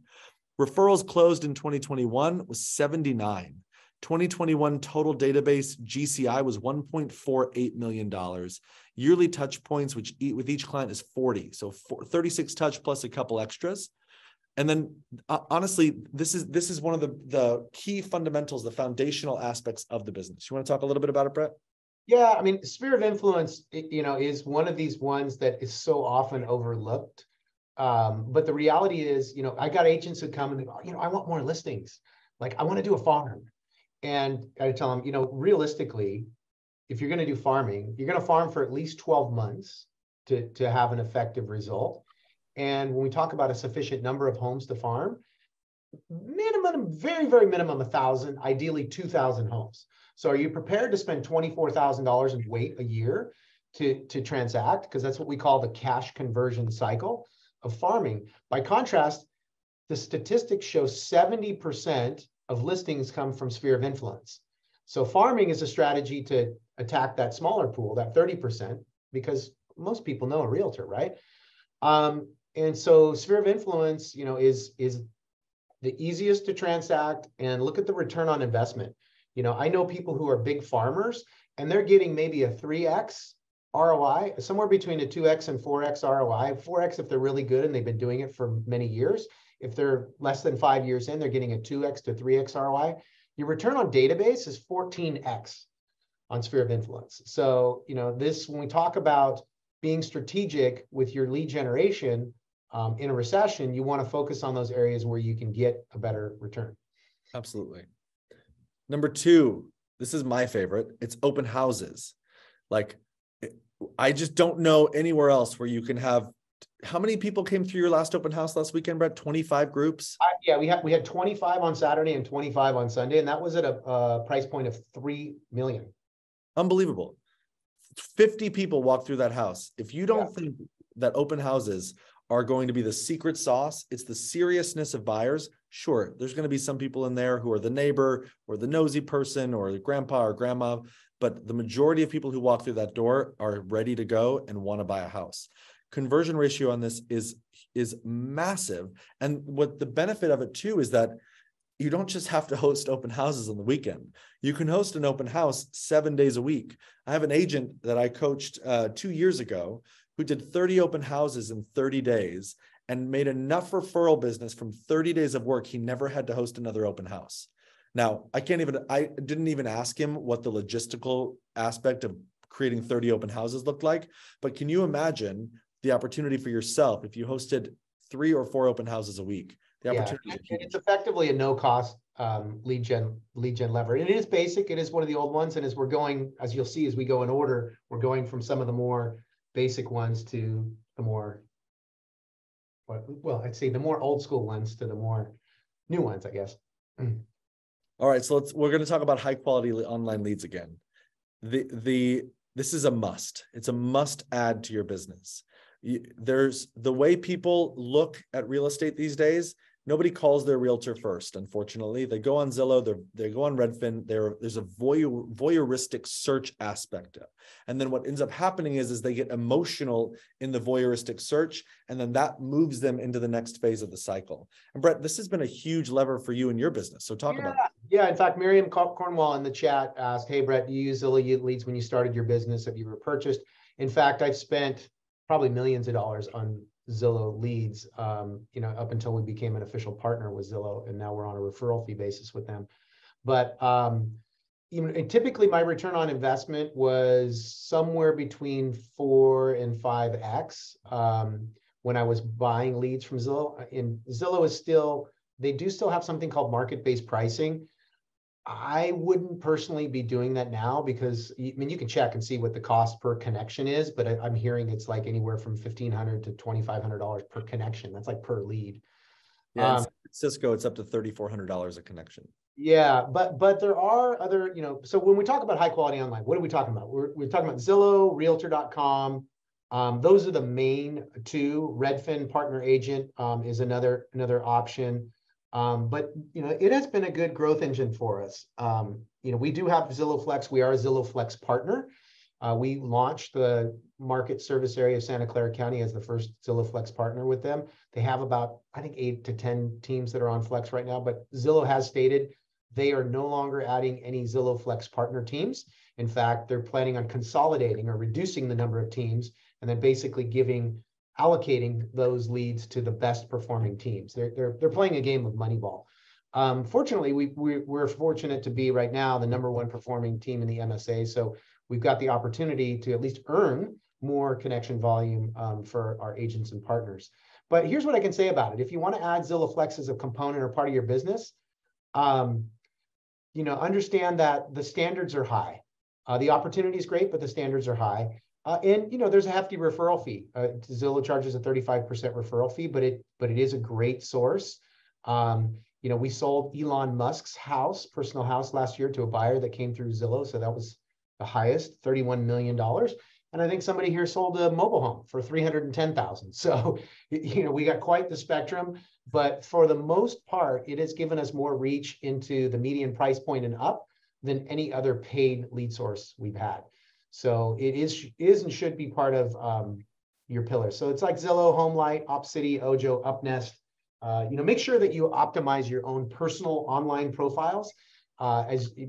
Speaker 2: Referrals closed in 2021 was 79. 2021 total database GCI was $1.48 million. Yearly touch points, which with each client is 40. So 36 touch plus a couple extras. And then honestly, this is one of the key fundamentals, the foundational aspects of the business. You want to talk a little bit about it, Brett?
Speaker 1: Yeah, I mean, sphere of influence, is one of these ones that is so often overlooked. But the reality is, I got agents who come and they go, I want more listings. Like, I want to do a farm. And I tell them, realistically, if you're going to do farming, you're going to farm for at least 12 months to have an effective result. And when we talk about a sufficient number of homes to farm, minimum, very, very minimum, 1,000, ideally 2,000 homes. So are you prepared to spend $24,000 and wait a year to transact? Because that's what we call the cash conversion cycle of farming. By contrast, the statistics show 70% of listings come from sphere of influence. So farming is a strategy to attack that smaller pool, that 30%, because most people know a realtor, right? And so sphere of influence, is the easiest to transact, and look at the return on investment. I know people who are big farmers and they're getting maybe a 3x ROI, somewhere between a 2x and 4x ROI. 4x if they're really good and they've been doing it for many years. If they're less than 5 years in, they're getting a 2x to 3x ROI. Your return on database is 14x on sphere of influence. So, when we talk about being strategic with your lead generation in a recession, you want to focus on those areas where you can get a better return.
Speaker 2: Absolutely. Number 2, this is my favorite. It's open houses. Like, I just don't know anywhere else where you can have. How many people came through your last open house last weekend, Brett? 25 groups?
Speaker 1: Yeah, we had 25 on Saturday and 25 on Sunday, and that was at a price point of $3 million.
Speaker 2: Unbelievable. 50 people walked through that house. If you don't think that open houses are going to be the secret sauce, it's the seriousness of buyers. Sure, there's going to be some people in there who are the neighbor or the nosy person or the grandpa or grandma, but the majority of people who walk through that door are ready to go and want to buy a house. Conversion ratio on this is massive. And what the benefit of it too is that you don't just have to host open houses on the weekend. You can host an open house 7 days a week. I have an agent that I coached 2 years ago who did 30 open houses in 30 days and made enough referral business from 30 days of work. He never had to host another open house. Now, I didn't even ask him what the logistical aspect of creating 30 open houses looked like, but can you imagine the opportunity for yourself if you hosted 3 or 4 open houses a week? The opportunity is huge.
Speaker 1: It's effectively a no-cost lead gen lever. And it is basic. It is one of the old ones. And as we're going, as you'll see, as we go in order, we're going from some of the more basic ones to the more, I'd say the more old school ones to the more new ones, I guess.
Speaker 2: All right, so we're going to talk about high quality online leads again. This is a must. It's a must add to your business. There's the way people look at real estate these days. Nobody calls their realtor first, unfortunately. They go on Zillow, they go on Redfin. There's a voyeuristic search aspect. And then what ends up happening is they get emotional in the voyeuristic search, and then that moves them into the next phase of the cycle. And Brett, this has been a huge lever for you in your business. So talk about it.
Speaker 1: Yeah, in fact, Miriam Cornwall in the chat asked, hey, Brett, do you use Zillow leads when you started your business? Have you ever purchased? In fact, I've spent probably millions of dollars on Zillow leads, up until we became an official partner with Zillow, and now we're on a referral fee basis with them. But typically my return on investment was somewhere between 4 and 5x when I was buying leads from Zillow. And Zillow is they do still have something called market-based pricing. I wouldn't personally be doing that now because, you can check and see what the cost per connection is, but I'm hearing it's like anywhere from $1,500 to $2,500 per connection. That's like per lead.
Speaker 2: Yeah, in San Francisco, it's up to $3,400 a connection.
Speaker 1: Yeah, but there are other, so when we talk about high quality online, what are we talking about? We're talking about Zillow, Realtor.com. Those are the main two. Redfin Partner Agent is another option. But it has been a good growth engine for us. We do have Zillow Flex. We are a Zillow Flex partner. We launched the market service area of Santa Clara County as the first Zillow Flex partner with them. They have about, I think, 8 to 10 teams that are on Flex right now, but Zillow has stated they are no longer adding any Zillow Flex partner teams. In fact, they're planning on consolidating or reducing the number of teams and then basically allocating those leads to the best performing teams. They're playing a game of Moneyball. Fortunately, we're fortunate to be right now the #1 performing team in the MSA. So we've got the opportunity to at least earn more connection volume for our agents and partners. But here's what I can say about it. If you want to add Zillow Flex as a component or part of your business, understand that the standards are high. The opportunity is great, but the standards are high. And there's a hefty referral fee. Zillow charges a 35% referral fee, but it is a great source. We sold Elon Musk's personal house last year to a buyer that came through Zillow. So that was the highest, $31 million. And I think somebody here sold a mobile home for $310,000. So, we got quite the spectrum, but for the most part, it has given us more reach into the median price point and up than any other paid lead source we've had. So it is and should be part of your pillars. So it's like Zillow, HomeLight, OpCity, Ojo, UpNest. Make sure that you optimize your own personal online profiles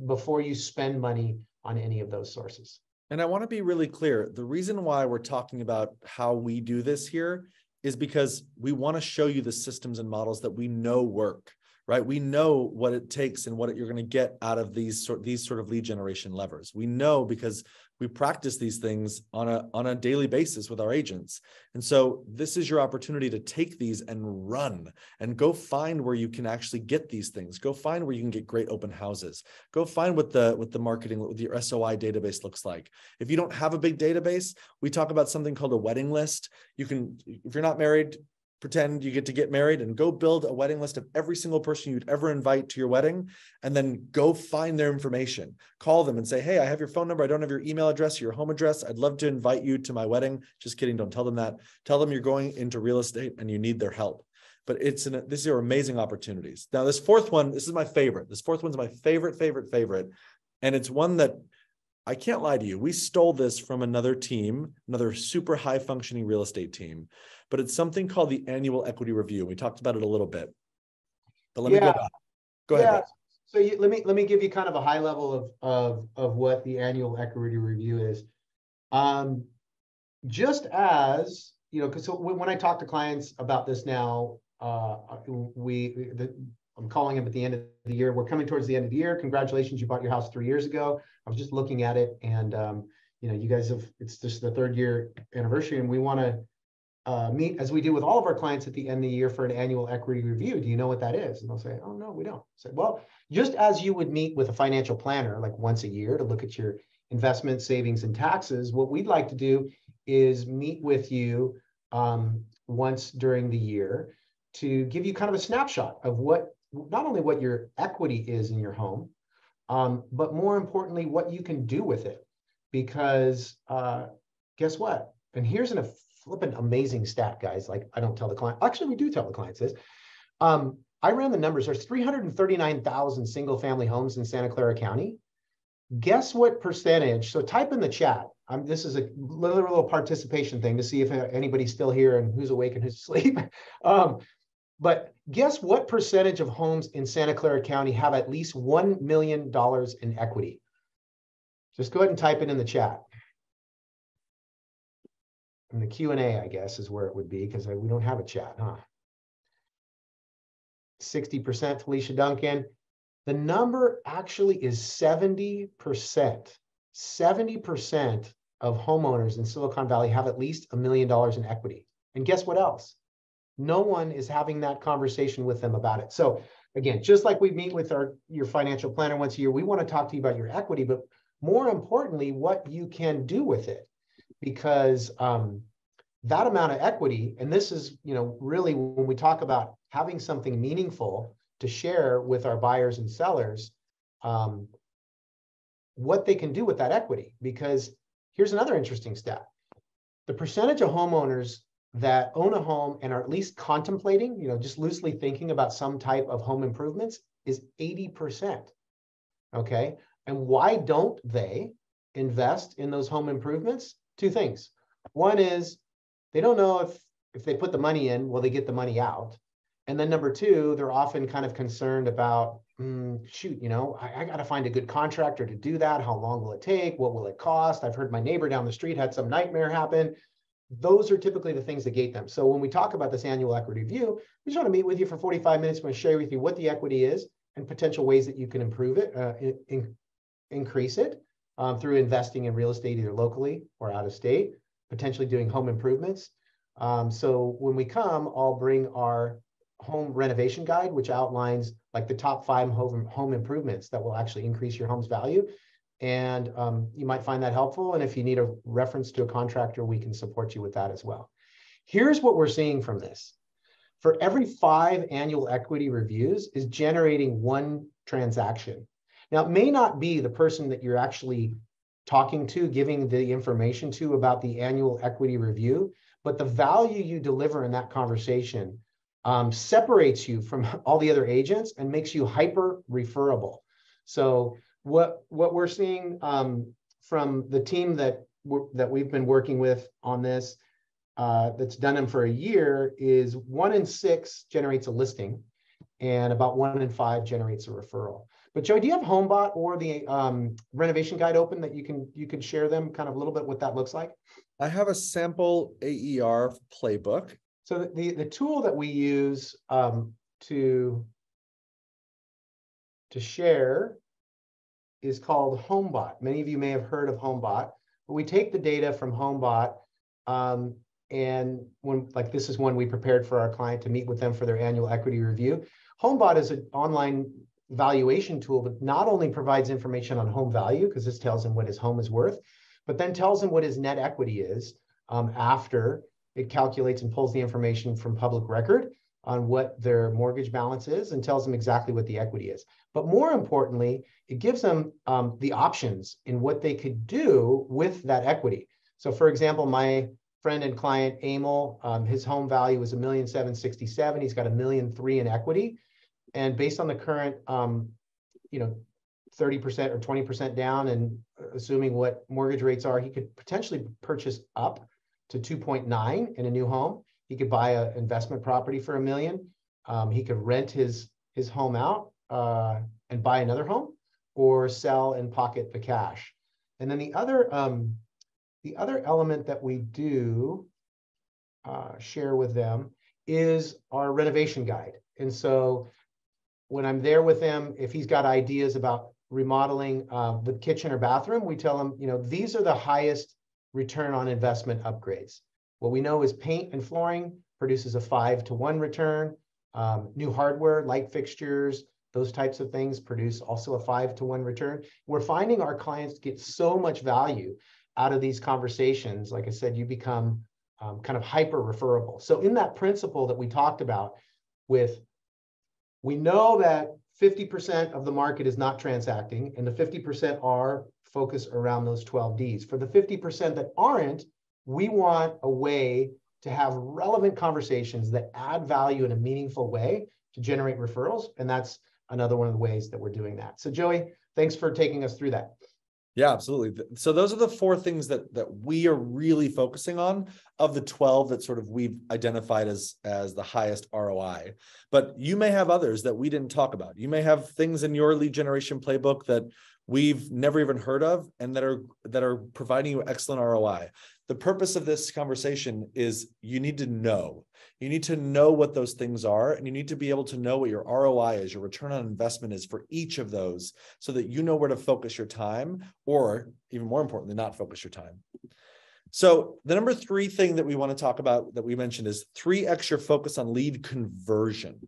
Speaker 1: before you spend money on any of those sources.
Speaker 2: And I want to be really clear. The reason why we're talking about how we do this here is because we want to show you the systems and models that we know work, right? We know what it takes and what you're going to get out of these sort of lead generation levers. We know because we practice these things on a daily basis with our agents. And so this is your opportunity to take these and run and go find where you can actually get these things. Go find where you can get great open houses. Go find what the marketing, what your SOI database looks like. If you don't have a big database, we talk about something called a wedding list. You can, if you're not married, pretend you get married and go build a wedding list of every single person you'd ever invite to your wedding, and then go find their information. Call them and say, hey, I have your phone number. I don't have your email address, your home address. I'd love to invite you to my wedding. Just kidding. Don't tell them that. Tell them you're going into real estate and you need their help. But these are amazing opportunities. Now, this fourth one, this is my favorite. This fourth one's my favorite. And it's one that I can't lie to you. We stole this from another team, another super high functioning real estate team, but it's something called the annual equity review. We talked about it a little bit, but let me go back. Go ahead.
Speaker 1: So let me give you kind of a high level of what the annual equity review is. Just as, because when I talk to clients about this now, I'm calling them at the end of the year. We're coming towards the end of the year. Congratulations, you bought your house 3 years ago. I was just looking at it, and you guys it's just the 3rd year anniversary, and we want to meet, as we do with all of our clients at the end of the year, for an annual equity review. Do you know what that is? And they'll say, oh, no, we don't. I say, well, just as you would meet with a financial planner like once a year to look at your investment, savings, and taxes, what we'd like to do is meet with you once during the year to give you kind of a snapshot of not only what your equity is in your home, but more importantly, what you can do with it. Because guess what? And here's a flippant amazing stat, guys. Like, I don't tell the client. Actually, we do tell the clients this. I ran the numbers. There's 339,000 single family homes in Santa Clara County. Guess what percentage? So type in the chat. This is a little participation thing to see if anybody's still here and who's awake and who's asleep. But guess what percentage of homes in Santa Clara County have at least $1 million in equity? Just go ahead and type it in the chat. And the Q&A, I guess, is where it would be, because we don't have a chat, huh? 60%, Felicia Duncan. The number actually is 70%. 70% of homeowners in Silicon Valley have at least $1 million in equity. And guess what else? No one is having that conversation with them about it. So again, just like we meet with your financial planner once a year, we want to talk to you about your equity, but more importantly, what you can do with it. Because that amount of equity, and this is, really when we talk about having something meaningful to share with our buyers and sellers, what they can do with that equity. Because here's another interesting stat. The percentage of homeowners that own a home and are at least contemplating, just loosely thinking about some type of home improvements is 80%. Okay. And why don't they invest in those home improvements? Two things. One is they don't know if they put the money in, will they get the money out? And then number two, they're often kind of concerned about, I got to find a good contractor to do that. How long will it take? What will it cost? I've heard my neighbor down the street had some nightmare happen. Those are typically the things that gate them. So when we talk about this annual equity review, we just want to meet with you for 45 minutes. We're going to share with you what the equity is and potential ways that you can improve it, increase it through investing in real estate, either locally or out of state, potentially doing home improvements. So when we come, I'll bring our home renovation guide, which outlines like the top 5 home improvements that will actually increase your home's value. And you might find that helpful. And if you need a reference to a contractor, we can support you with that as well. Here's what we're seeing from this. For every 5 annual equity reviews is generating 1 transaction. Now, it may not be the person that you're actually talking to, giving the information to about the annual equity review, but the value you deliver in that conversation separates you from all the other agents and makes you hyper referable. So what we're seeing from the team that we've been working with on this, that's done them for a year, is 1 in 6 generates a listing, and about 1 in 5 generates a referral. But Joey, do you have HomeBot or the renovation guide open that you can share them kind of a little bit what that looks like?
Speaker 2: I have a sample AER playbook.
Speaker 1: So the tool that we use to share is called HomeBot. Many of you may have heard of HomeBot, but we take the data from HomeBot, and this is one we prepared for our client to meet with them for their annual equity review. HomeBot is an online valuation tool that not only provides information on home value, because this tells him what his home is worth, but then tells him what his net equity is after it calculates and pulls the information from public record on what their mortgage balance is and tells them exactly what the equity is. But more importantly, it gives them the options in what they could do with that equity. So for example, my friend and client, Emil, his home value was $1,767,000. He's got $1,300,000 in equity. And based on the current, 30% or 20% down, and assuming what mortgage rates are, he could potentially purchase up to 2.9 in a new home. He could buy an investment property for $1 million. He could rent his home out and buy another home, or sell and pocket the cash. And then the other element that we do share with them is our renovation guide. And so when I'm there with him, if he's got ideas about remodeling the kitchen or bathroom, we tell him, these are the highest return on investment upgrades. What we know is paint and flooring produces a 5-to-1 return. New hardware, light fixtures, those types of things produce also a 5-to-1 return. We're finding our clients get so much value out of these conversations. Like I said, you become kind of hyper referable. So in that principle that we talked about we know that 50% of the market is not transacting, and the 50% are focused around those 12 Ds. For the 50% that aren't, we want a way to have relevant conversations that add value in a meaningful way to generate referrals. And that's another one of the ways that we're doing that. So Joey, thanks for taking us through that.
Speaker 2: Yeah, absolutely. So those are the 4 things that we are really focusing on of the 12 that sort of we've identified as the highest ROI. But you may have others that we didn't talk about. You may have things in your lead generation playbook that we've never even heard of and that are providing you excellent ROI. The purpose of this conversation is you need to know. You need to know what those things are, and you need to be able to know what your ROI is, your return on investment is for each of those, so that you know where to focus your time, or even more importantly, not focus your time. So the number 3 thing that we want to talk about that we mentioned is 3x your focus on lead conversion.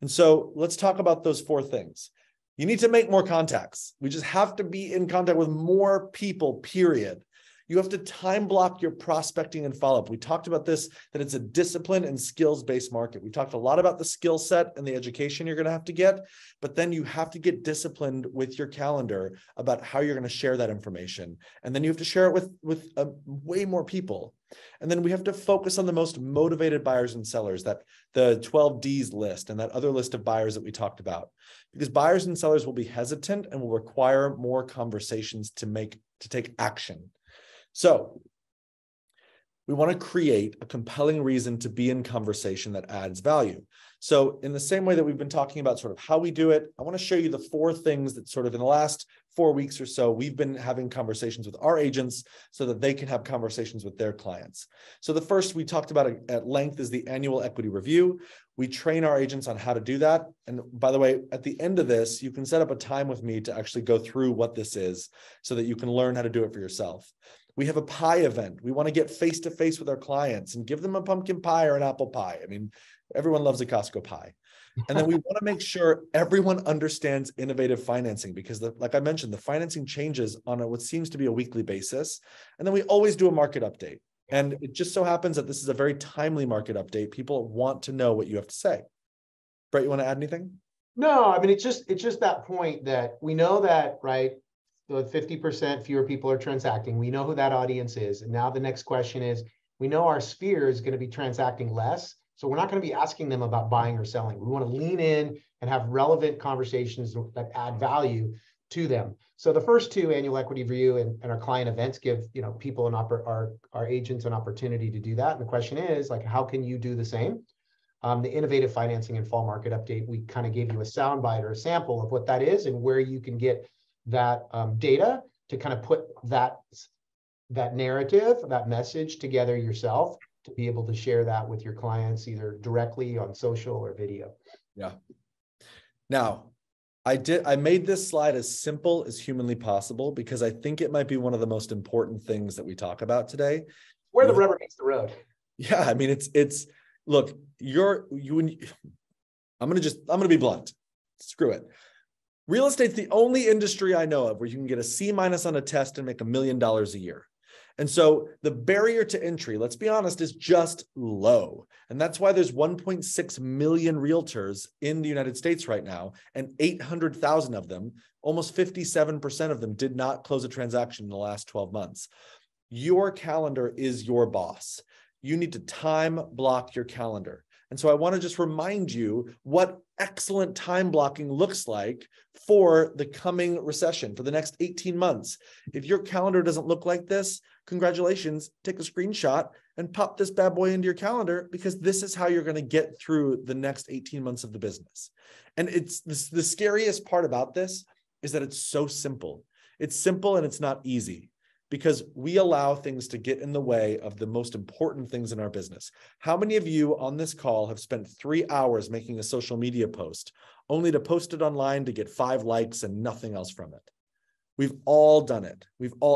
Speaker 2: And so let's talk about those 4 things. You need to make more contacts. We just have to be in contact with more people, period. You have to time block your prospecting and follow-up. We talked about this, that it's a discipline and skills-based market. We talked a lot about the skill set and the education you're going to have to get, but then you have to get disciplined with your calendar about how you're going to share that information. And then you have to share it with way more people. And then we have to focus on the most motivated buyers and sellers, that the 12 Ds list and that other list of buyers that we talked about, because buyers and sellers will be hesitant and will require more conversations to take action. So we want to create a compelling reason to be in conversation that adds value. So in the same way that we've been talking about sort of how we do it, I want to show you the 4 things that sort of in the last 4 weeks or so, we've been having conversations with our agents so that they can have conversations with their clients. So the first we talked about at length is the annual equity review. We train our agents on how to do that. And by the way, at the end of this, you can set up a time with me to actually go through what this is so that you can learn how to do it for yourself. We have a pie event. We want to get face-to-face with our clients and give them a pumpkin pie or an apple pie. I mean, everyone loves a Costco pie. And then we want to make sure everyone understands innovative financing because, like I mentioned, the financing changes on what seems to be a weekly basis. And then we always do a market update. And it just so happens that this is a very timely market update. People want to know what you have to say. Brett, you want to add anything?
Speaker 1: No, I mean, it's just that point that we know that, right? The 50% fewer people are transacting. We know who that audience is. And now the next question is, we know our sphere is going to be transacting less. So we're not going to be asking them about buying or selling. We want to lean in and have relevant conversations that add value to them. So the first 2, annual equity review and our client events, give people our agents an opportunity to do that. And the question is, like, how can you do the same? The innovative financing and fall market update, we kind of gave you a soundbite or a sample of what that is and where you can get that data to kind of put that narrative, that message together yourself to be able to share that with your clients, either directly on social or video.
Speaker 2: Yeah. Now, I made this slide as simple as humanly possible because I think it might be one of the most important things that we talk about today.
Speaker 1: Where the rubber meets the road.
Speaker 2: Yeah, I mean, it's look, I'm going to be blunt. Screw it. Real estate's the only industry I know of where you can get a C- on a test and make $1 million a year. And so the barrier to entry, let's be honest, is just low. And that's why there's 1.6 million realtors in the United States right now, and 800,000 of them, almost 57% of them, did not close a transaction in the last 12 months. Your calendar is your boss. You need to time block your calendar. And so I want to just remind you what excellent time blocking looks like for the coming recession, for the next 18 months. If your calendar doesn't look like this, congratulations, take a screenshot and pop this bad boy into your calendar, because this is how you're going to get through the next 18 months of the business. And it's the scariest part about this is that it's so simple. It's simple and it's not easy, because we allow things to get in the way of the most important things in our business. How many of you on this call have spent 3 hours making a social media post only to post it online to get 5 likes and nothing else from it? We've all done it.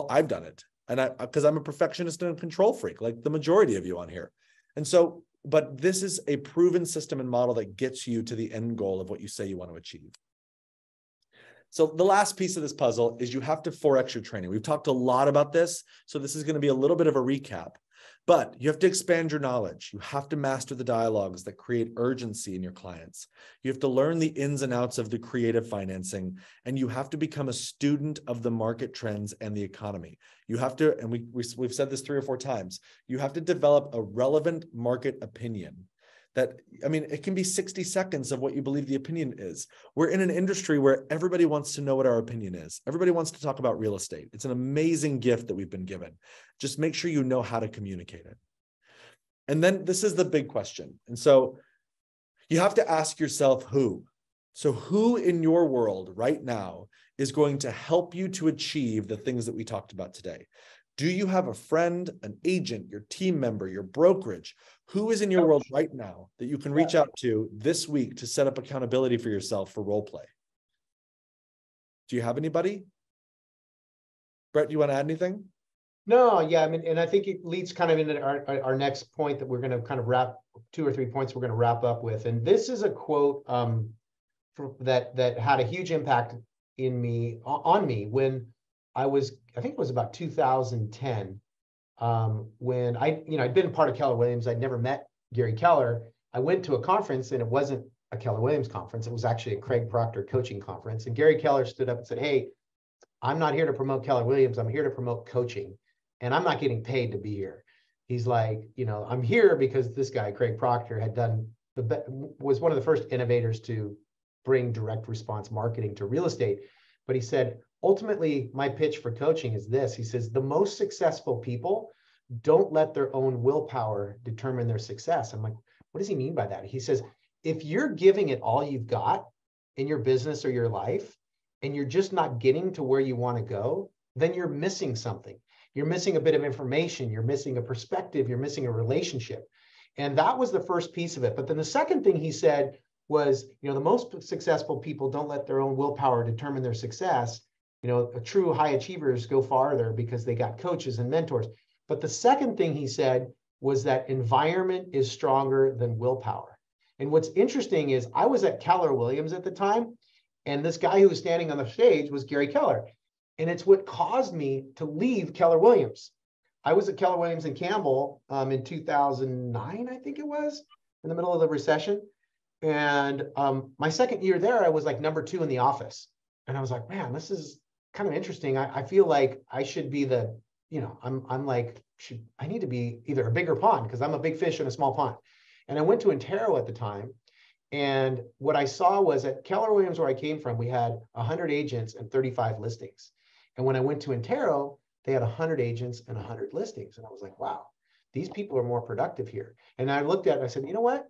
Speaker 2: I've done it. And because I'm a perfectionist and a control freak, like the majority of you on here. And so, but this is a proven system and model that gets you to the end goal of what you say you want to achieve. So the last piece of this puzzle is you have to 4X your training. We've talked a lot about this, so this is going to be a little bit of a recap, but you have to expand your knowledge. You have to master the dialogues that create urgency in your clients. You have to learn the ins and outs of the creative financing, and you have to become a student of the market trends and the economy. You have to, and we've said this 3 or 4 times, you have to develop a relevant market opinion. That, I mean, it can be 60 seconds of what you believe the opinion is. We're in an industry where everybody wants to know what our opinion is. Everybody wants to talk about real estate. It's an amazing gift that we've been given. Just make sure you know how to communicate it. And then this is the big question. And so you have to ask yourself who. So who in your world right now is going to help you to achieve the things that we talked about today? Do you have a friend, an agent, your team member, your brokerage? Who is in your world right now that you can reach out to this week to set up accountability for yourself for role play? Do you have anybody? Brett, do you want to add anything?
Speaker 1: No, yeah, I mean, and I think it leads kind of into our next point that we're going to kind of wrap 2 or 3 points we're going to wrap up with. And this is a quote that had a huge impact on me when I think it was about 2010, when I'd been a part of Keller Williams. I'd never met Gary Keller. I went to a conference, and it wasn't a Keller Williams conference. It was actually a Craig Proctor coaching conference. And Gary Keller stood up and said, "Hey, I'm not here to promote Keller Williams. I'm here to promote coaching, and I'm not getting paid to be here." He's like, "I'm here because this guy, Craig Proctor, was one of the first innovators to bring direct response marketing to real estate." But he said, ultimately, my pitch for coaching is this. He says, the most successful people don't let their own willpower determine their success. I'm like, what does he mean by that? He says, if you're giving it all you've got in your business or your life, and you're just not getting to where you want to go, then you're missing something. You're missing a bit of information. You're missing a perspective. You're missing a relationship. And that was the first piece of it. But then the second thing he said was, the most successful people don't let their own willpower determine their success. True high achievers go farther because they got coaches and mentors. But the second thing he said was that environment is stronger than willpower. And what's interesting is I was at Keller Williams at the time, and this guy who was standing on the stage was Gary Keller. And it's what caused me to leave Keller Williams. I was at Keller Williams in Campbell in 2009, I think it was, in the middle of the recession. And my second year there, I was like number 2 in the office. And I was like, man, this is kind of interesting. I feel like I should be I need to be either a bigger pond, because I'm a big fish in a small pond. And I went to Antero at the time. And what I saw was at Keller Williams, where I came from, we had 100 agents and 35 listings. And when I went to Antero, they had 100 agents and 100 listings. And I was like, wow, these people are more productive here. And I looked at it and I said, you know what?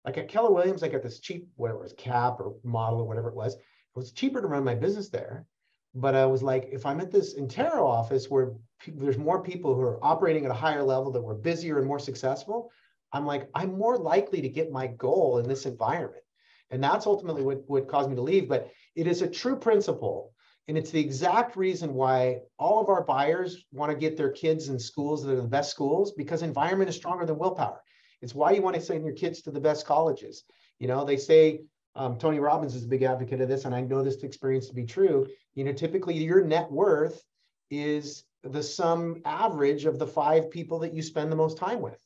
Speaker 1: Like at Keller Williams, I got this cheap, whatever it was, cap or model or whatever it was. It was cheaper to run my business there. But I was like, if I'm at this Antero office where there's more people who are operating at a higher level, that were busier and more successful, I'm like, I'm more likely to get my goal in this environment. And that's ultimately what caused me to leave. But it is a true principle. And it's the exact reason why all of our buyers want to get their kids in schools that are the best schools, because environment is stronger than willpower. It's why you want to send your kids to the best colleges. They say, Tony Robbins is a big advocate of this, and I know this experience to be true. Typically your net worth is the sum average of the 5 people that you spend the most time with.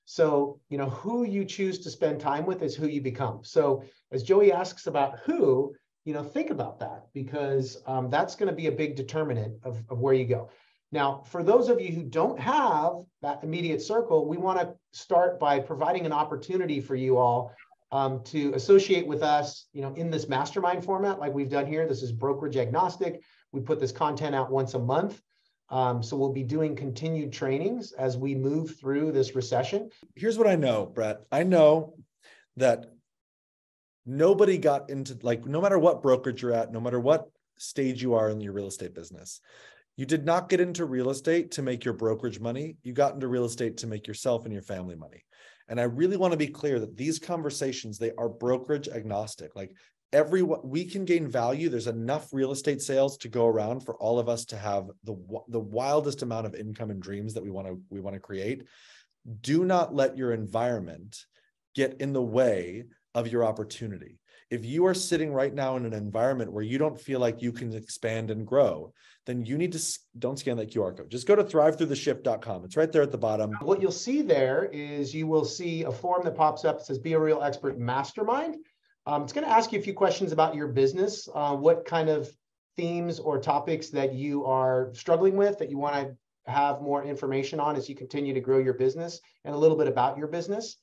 Speaker 1: So, who you choose to spend time with is who you become. So as Joey asks about who, think about that, because that's going to be a big determinant of where you go. Now, for those of you who don't have that immediate circle, we want to start by providing an opportunity for you all to associate with us, in this mastermind format like we've done here. This is brokerage agnostic. We put this content out once a month. So we'll be doing continued trainings as we move through this recession.
Speaker 2: Here's what I know, Brett. I know that nobody got into, no matter what brokerage you're at, no matter what stage you are in your real estate business, you did not get into real estate to make your brokerage money. You got into real estate to make yourself and your family money. And I really want to be clear that these conversations, they are brokerage agnostic. We can gain value. There's enough real estate sales to go around for all of us to have the wildest amount of income and dreams that we want to create. Do not let your environment get in the way of your opportunity. If you are sitting right now in an environment where you don't feel like you can expand and grow, then you need to, don't scan that QR code. Just go to thrivethroughtheshift.com. It's right there at the bottom.
Speaker 1: What you'll see there is you will see a form that pops up that says Be a Real Expert Mastermind. It's going to ask you a few questions about your business, what kind of themes or topics that you are struggling with, that you want to have more information on as you continue to grow your business, and a little bit about your business.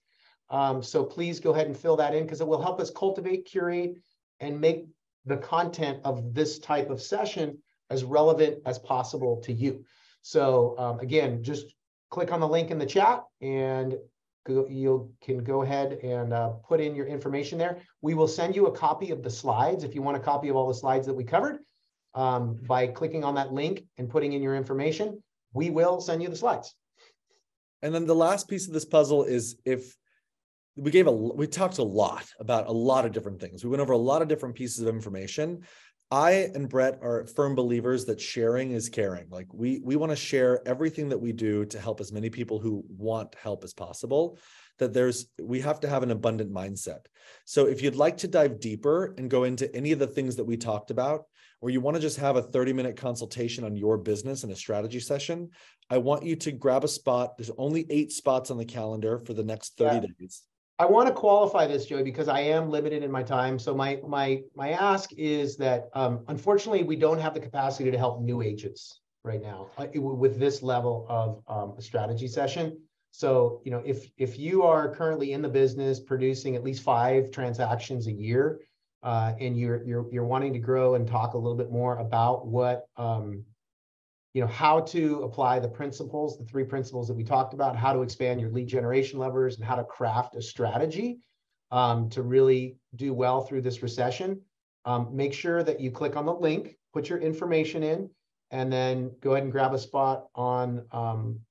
Speaker 1: So please go ahead and fill that in, because it will help us cultivate, curate, and make the content of this type of session as relevant as possible to you. So again, just click on the link in the chat and you can go ahead and put in your information there. We will send you a copy of the slides if you want a copy of all the slides that we covered. By clicking on that link and putting in your information, we will send you the slides.
Speaker 2: And then the last piece of this puzzle is, if we talked a lot about a lot of different things. We went over a lot of different pieces of information. I and Brett are firm believers that sharing is caring. Like we want to share everything that we do to help as many people who want help as possible. That we have to have an abundant mindset. So if you'd like to dive deeper and go into any of the things that we talked about, or you want to just have a 30-minute consultation on your business and a strategy session, I want you to grab a spot. There's only 8 spots on the calendar for the next 30 days.
Speaker 1: I want to qualify this, Joey, because I am limited in my time. So my ask is that unfortunately we don't have the capacity to help new agents right now with this level of a strategy session. So if you are currently in the business producing at least 5 transactions a year, and you're wanting to grow and talk a little bit more about what how to apply the 3 principles that we talked about, how to expand your lead generation levers, and how to craft a strategy to really do well through this recession. Make sure that you click on the link, put your information in, and then go ahead and grab a spot on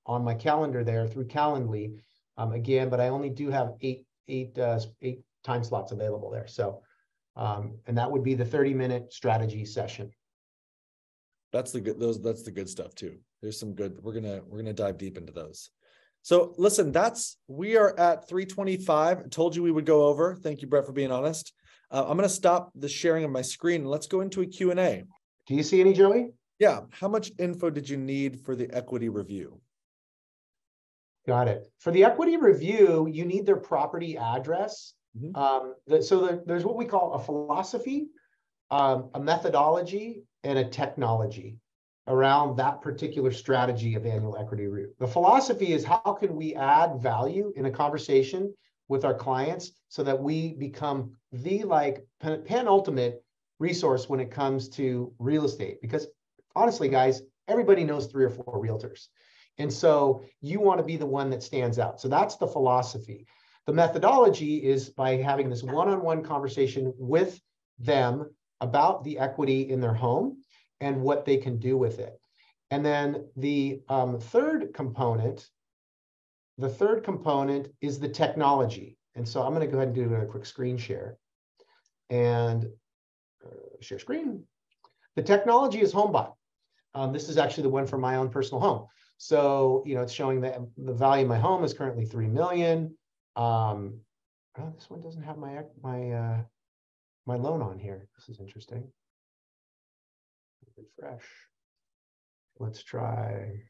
Speaker 1: my calendar there through Calendly. Again, but I only do have 8 time slots available there. So, and that would be the 30-minute strategy session.
Speaker 2: That's the good stuff too. There's some good, we're gonna dive deep into those. So listen, we are at 3:25. I told you we would go over. Thank you, Brett, for being honest. I'm gonna stop the sharing of my screen. Let's go into a Q&A.
Speaker 1: Do you see any, Joey?
Speaker 2: Yeah. How much info did you need for the equity review?
Speaker 1: Got it. For the equity review, you need their property address. So there's what we call a philosophy, a methodology, and a technology around that particular strategy of annual equity review. The philosophy is how can we add value in a conversation with our clients so that we become the penultimate resource when it comes to real estate. Because honestly, guys, everybody knows 3 or 4 realtors. And so you want to be the one that stands out. So that's the philosophy. The methodology is by having this one-on-one conversation with them about the equity in their home and what they can do with it. And then the third component is the technology. And so I'm going to go ahead and do a quick screen share and share screen. The technology is HomeBot. This is actually the one for my own personal home. So, it's showing that the value of my home is currently $3 million. Oh, this one doesn't have my loan on here. This is interesting. Refresh. Let's try.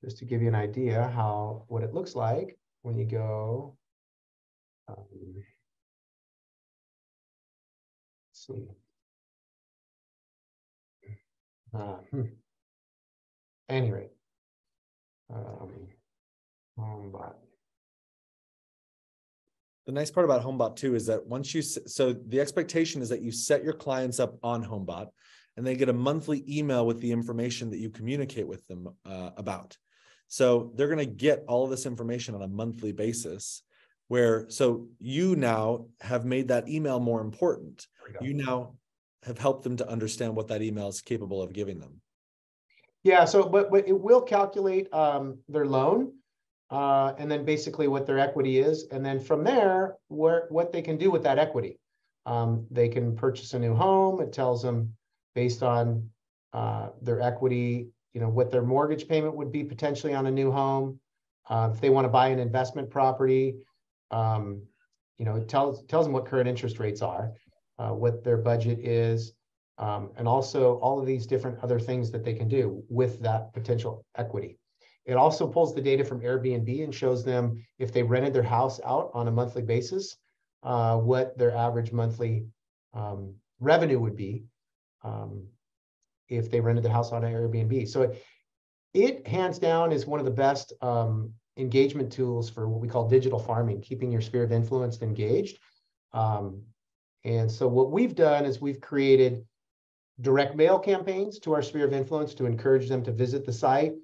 Speaker 1: Just to give you an idea what it looks like when you go. Let's see. Any rate. HomeBot.
Speaker 2: The nice part about HomeBot too is that so the expectation is that you set your clients up on HomeBot and they get a monthly email with the information that you communicate with them about. So they're going to get all of this information on a monthly basis so you now have made that email more important. You now have helped them to understand what that email is capable of giving them.
Speaker 1: Yeah. So, but it will calculate their loan. And then basically what their equity is. And then from there, what they can do with that equity. They can purchase a new home. It tells them based on their equity, what their mortgage payment would be potentially on a new home. If they want to buy an investment property, it tells them what current interest rates are, what their budget is, and also all of these different other things that they can do with that potential equity. It also pulls the data from Airbnb and shows them if they rented their house out on a monthly basis, what their average monthly revenue would be if they rented their house on an Airbnb. So it hands down is one of the best engagement tools for what we call digital farming, keeping your sphere of influence engaged. And so what we've done is we've created direct mail campaigns to our sphere of influence to encourage them to visit the site,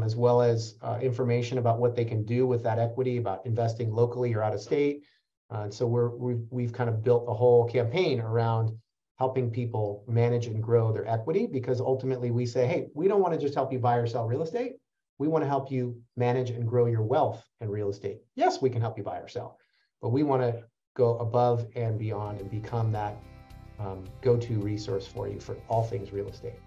Speaker 1: as well as information about what they can do with that equity, about investing locally or out of state. And so we've kind of built a whole campaign around helping people manage and grow their equity, because ultimately we say, hey, we don't want to just help you buy or sell real estate. We want to help you manage and grow your wealth in real estate. Yes, we can help you buy or sell, but we want to go above and beyond and become that go-to resource for you for all things real estate.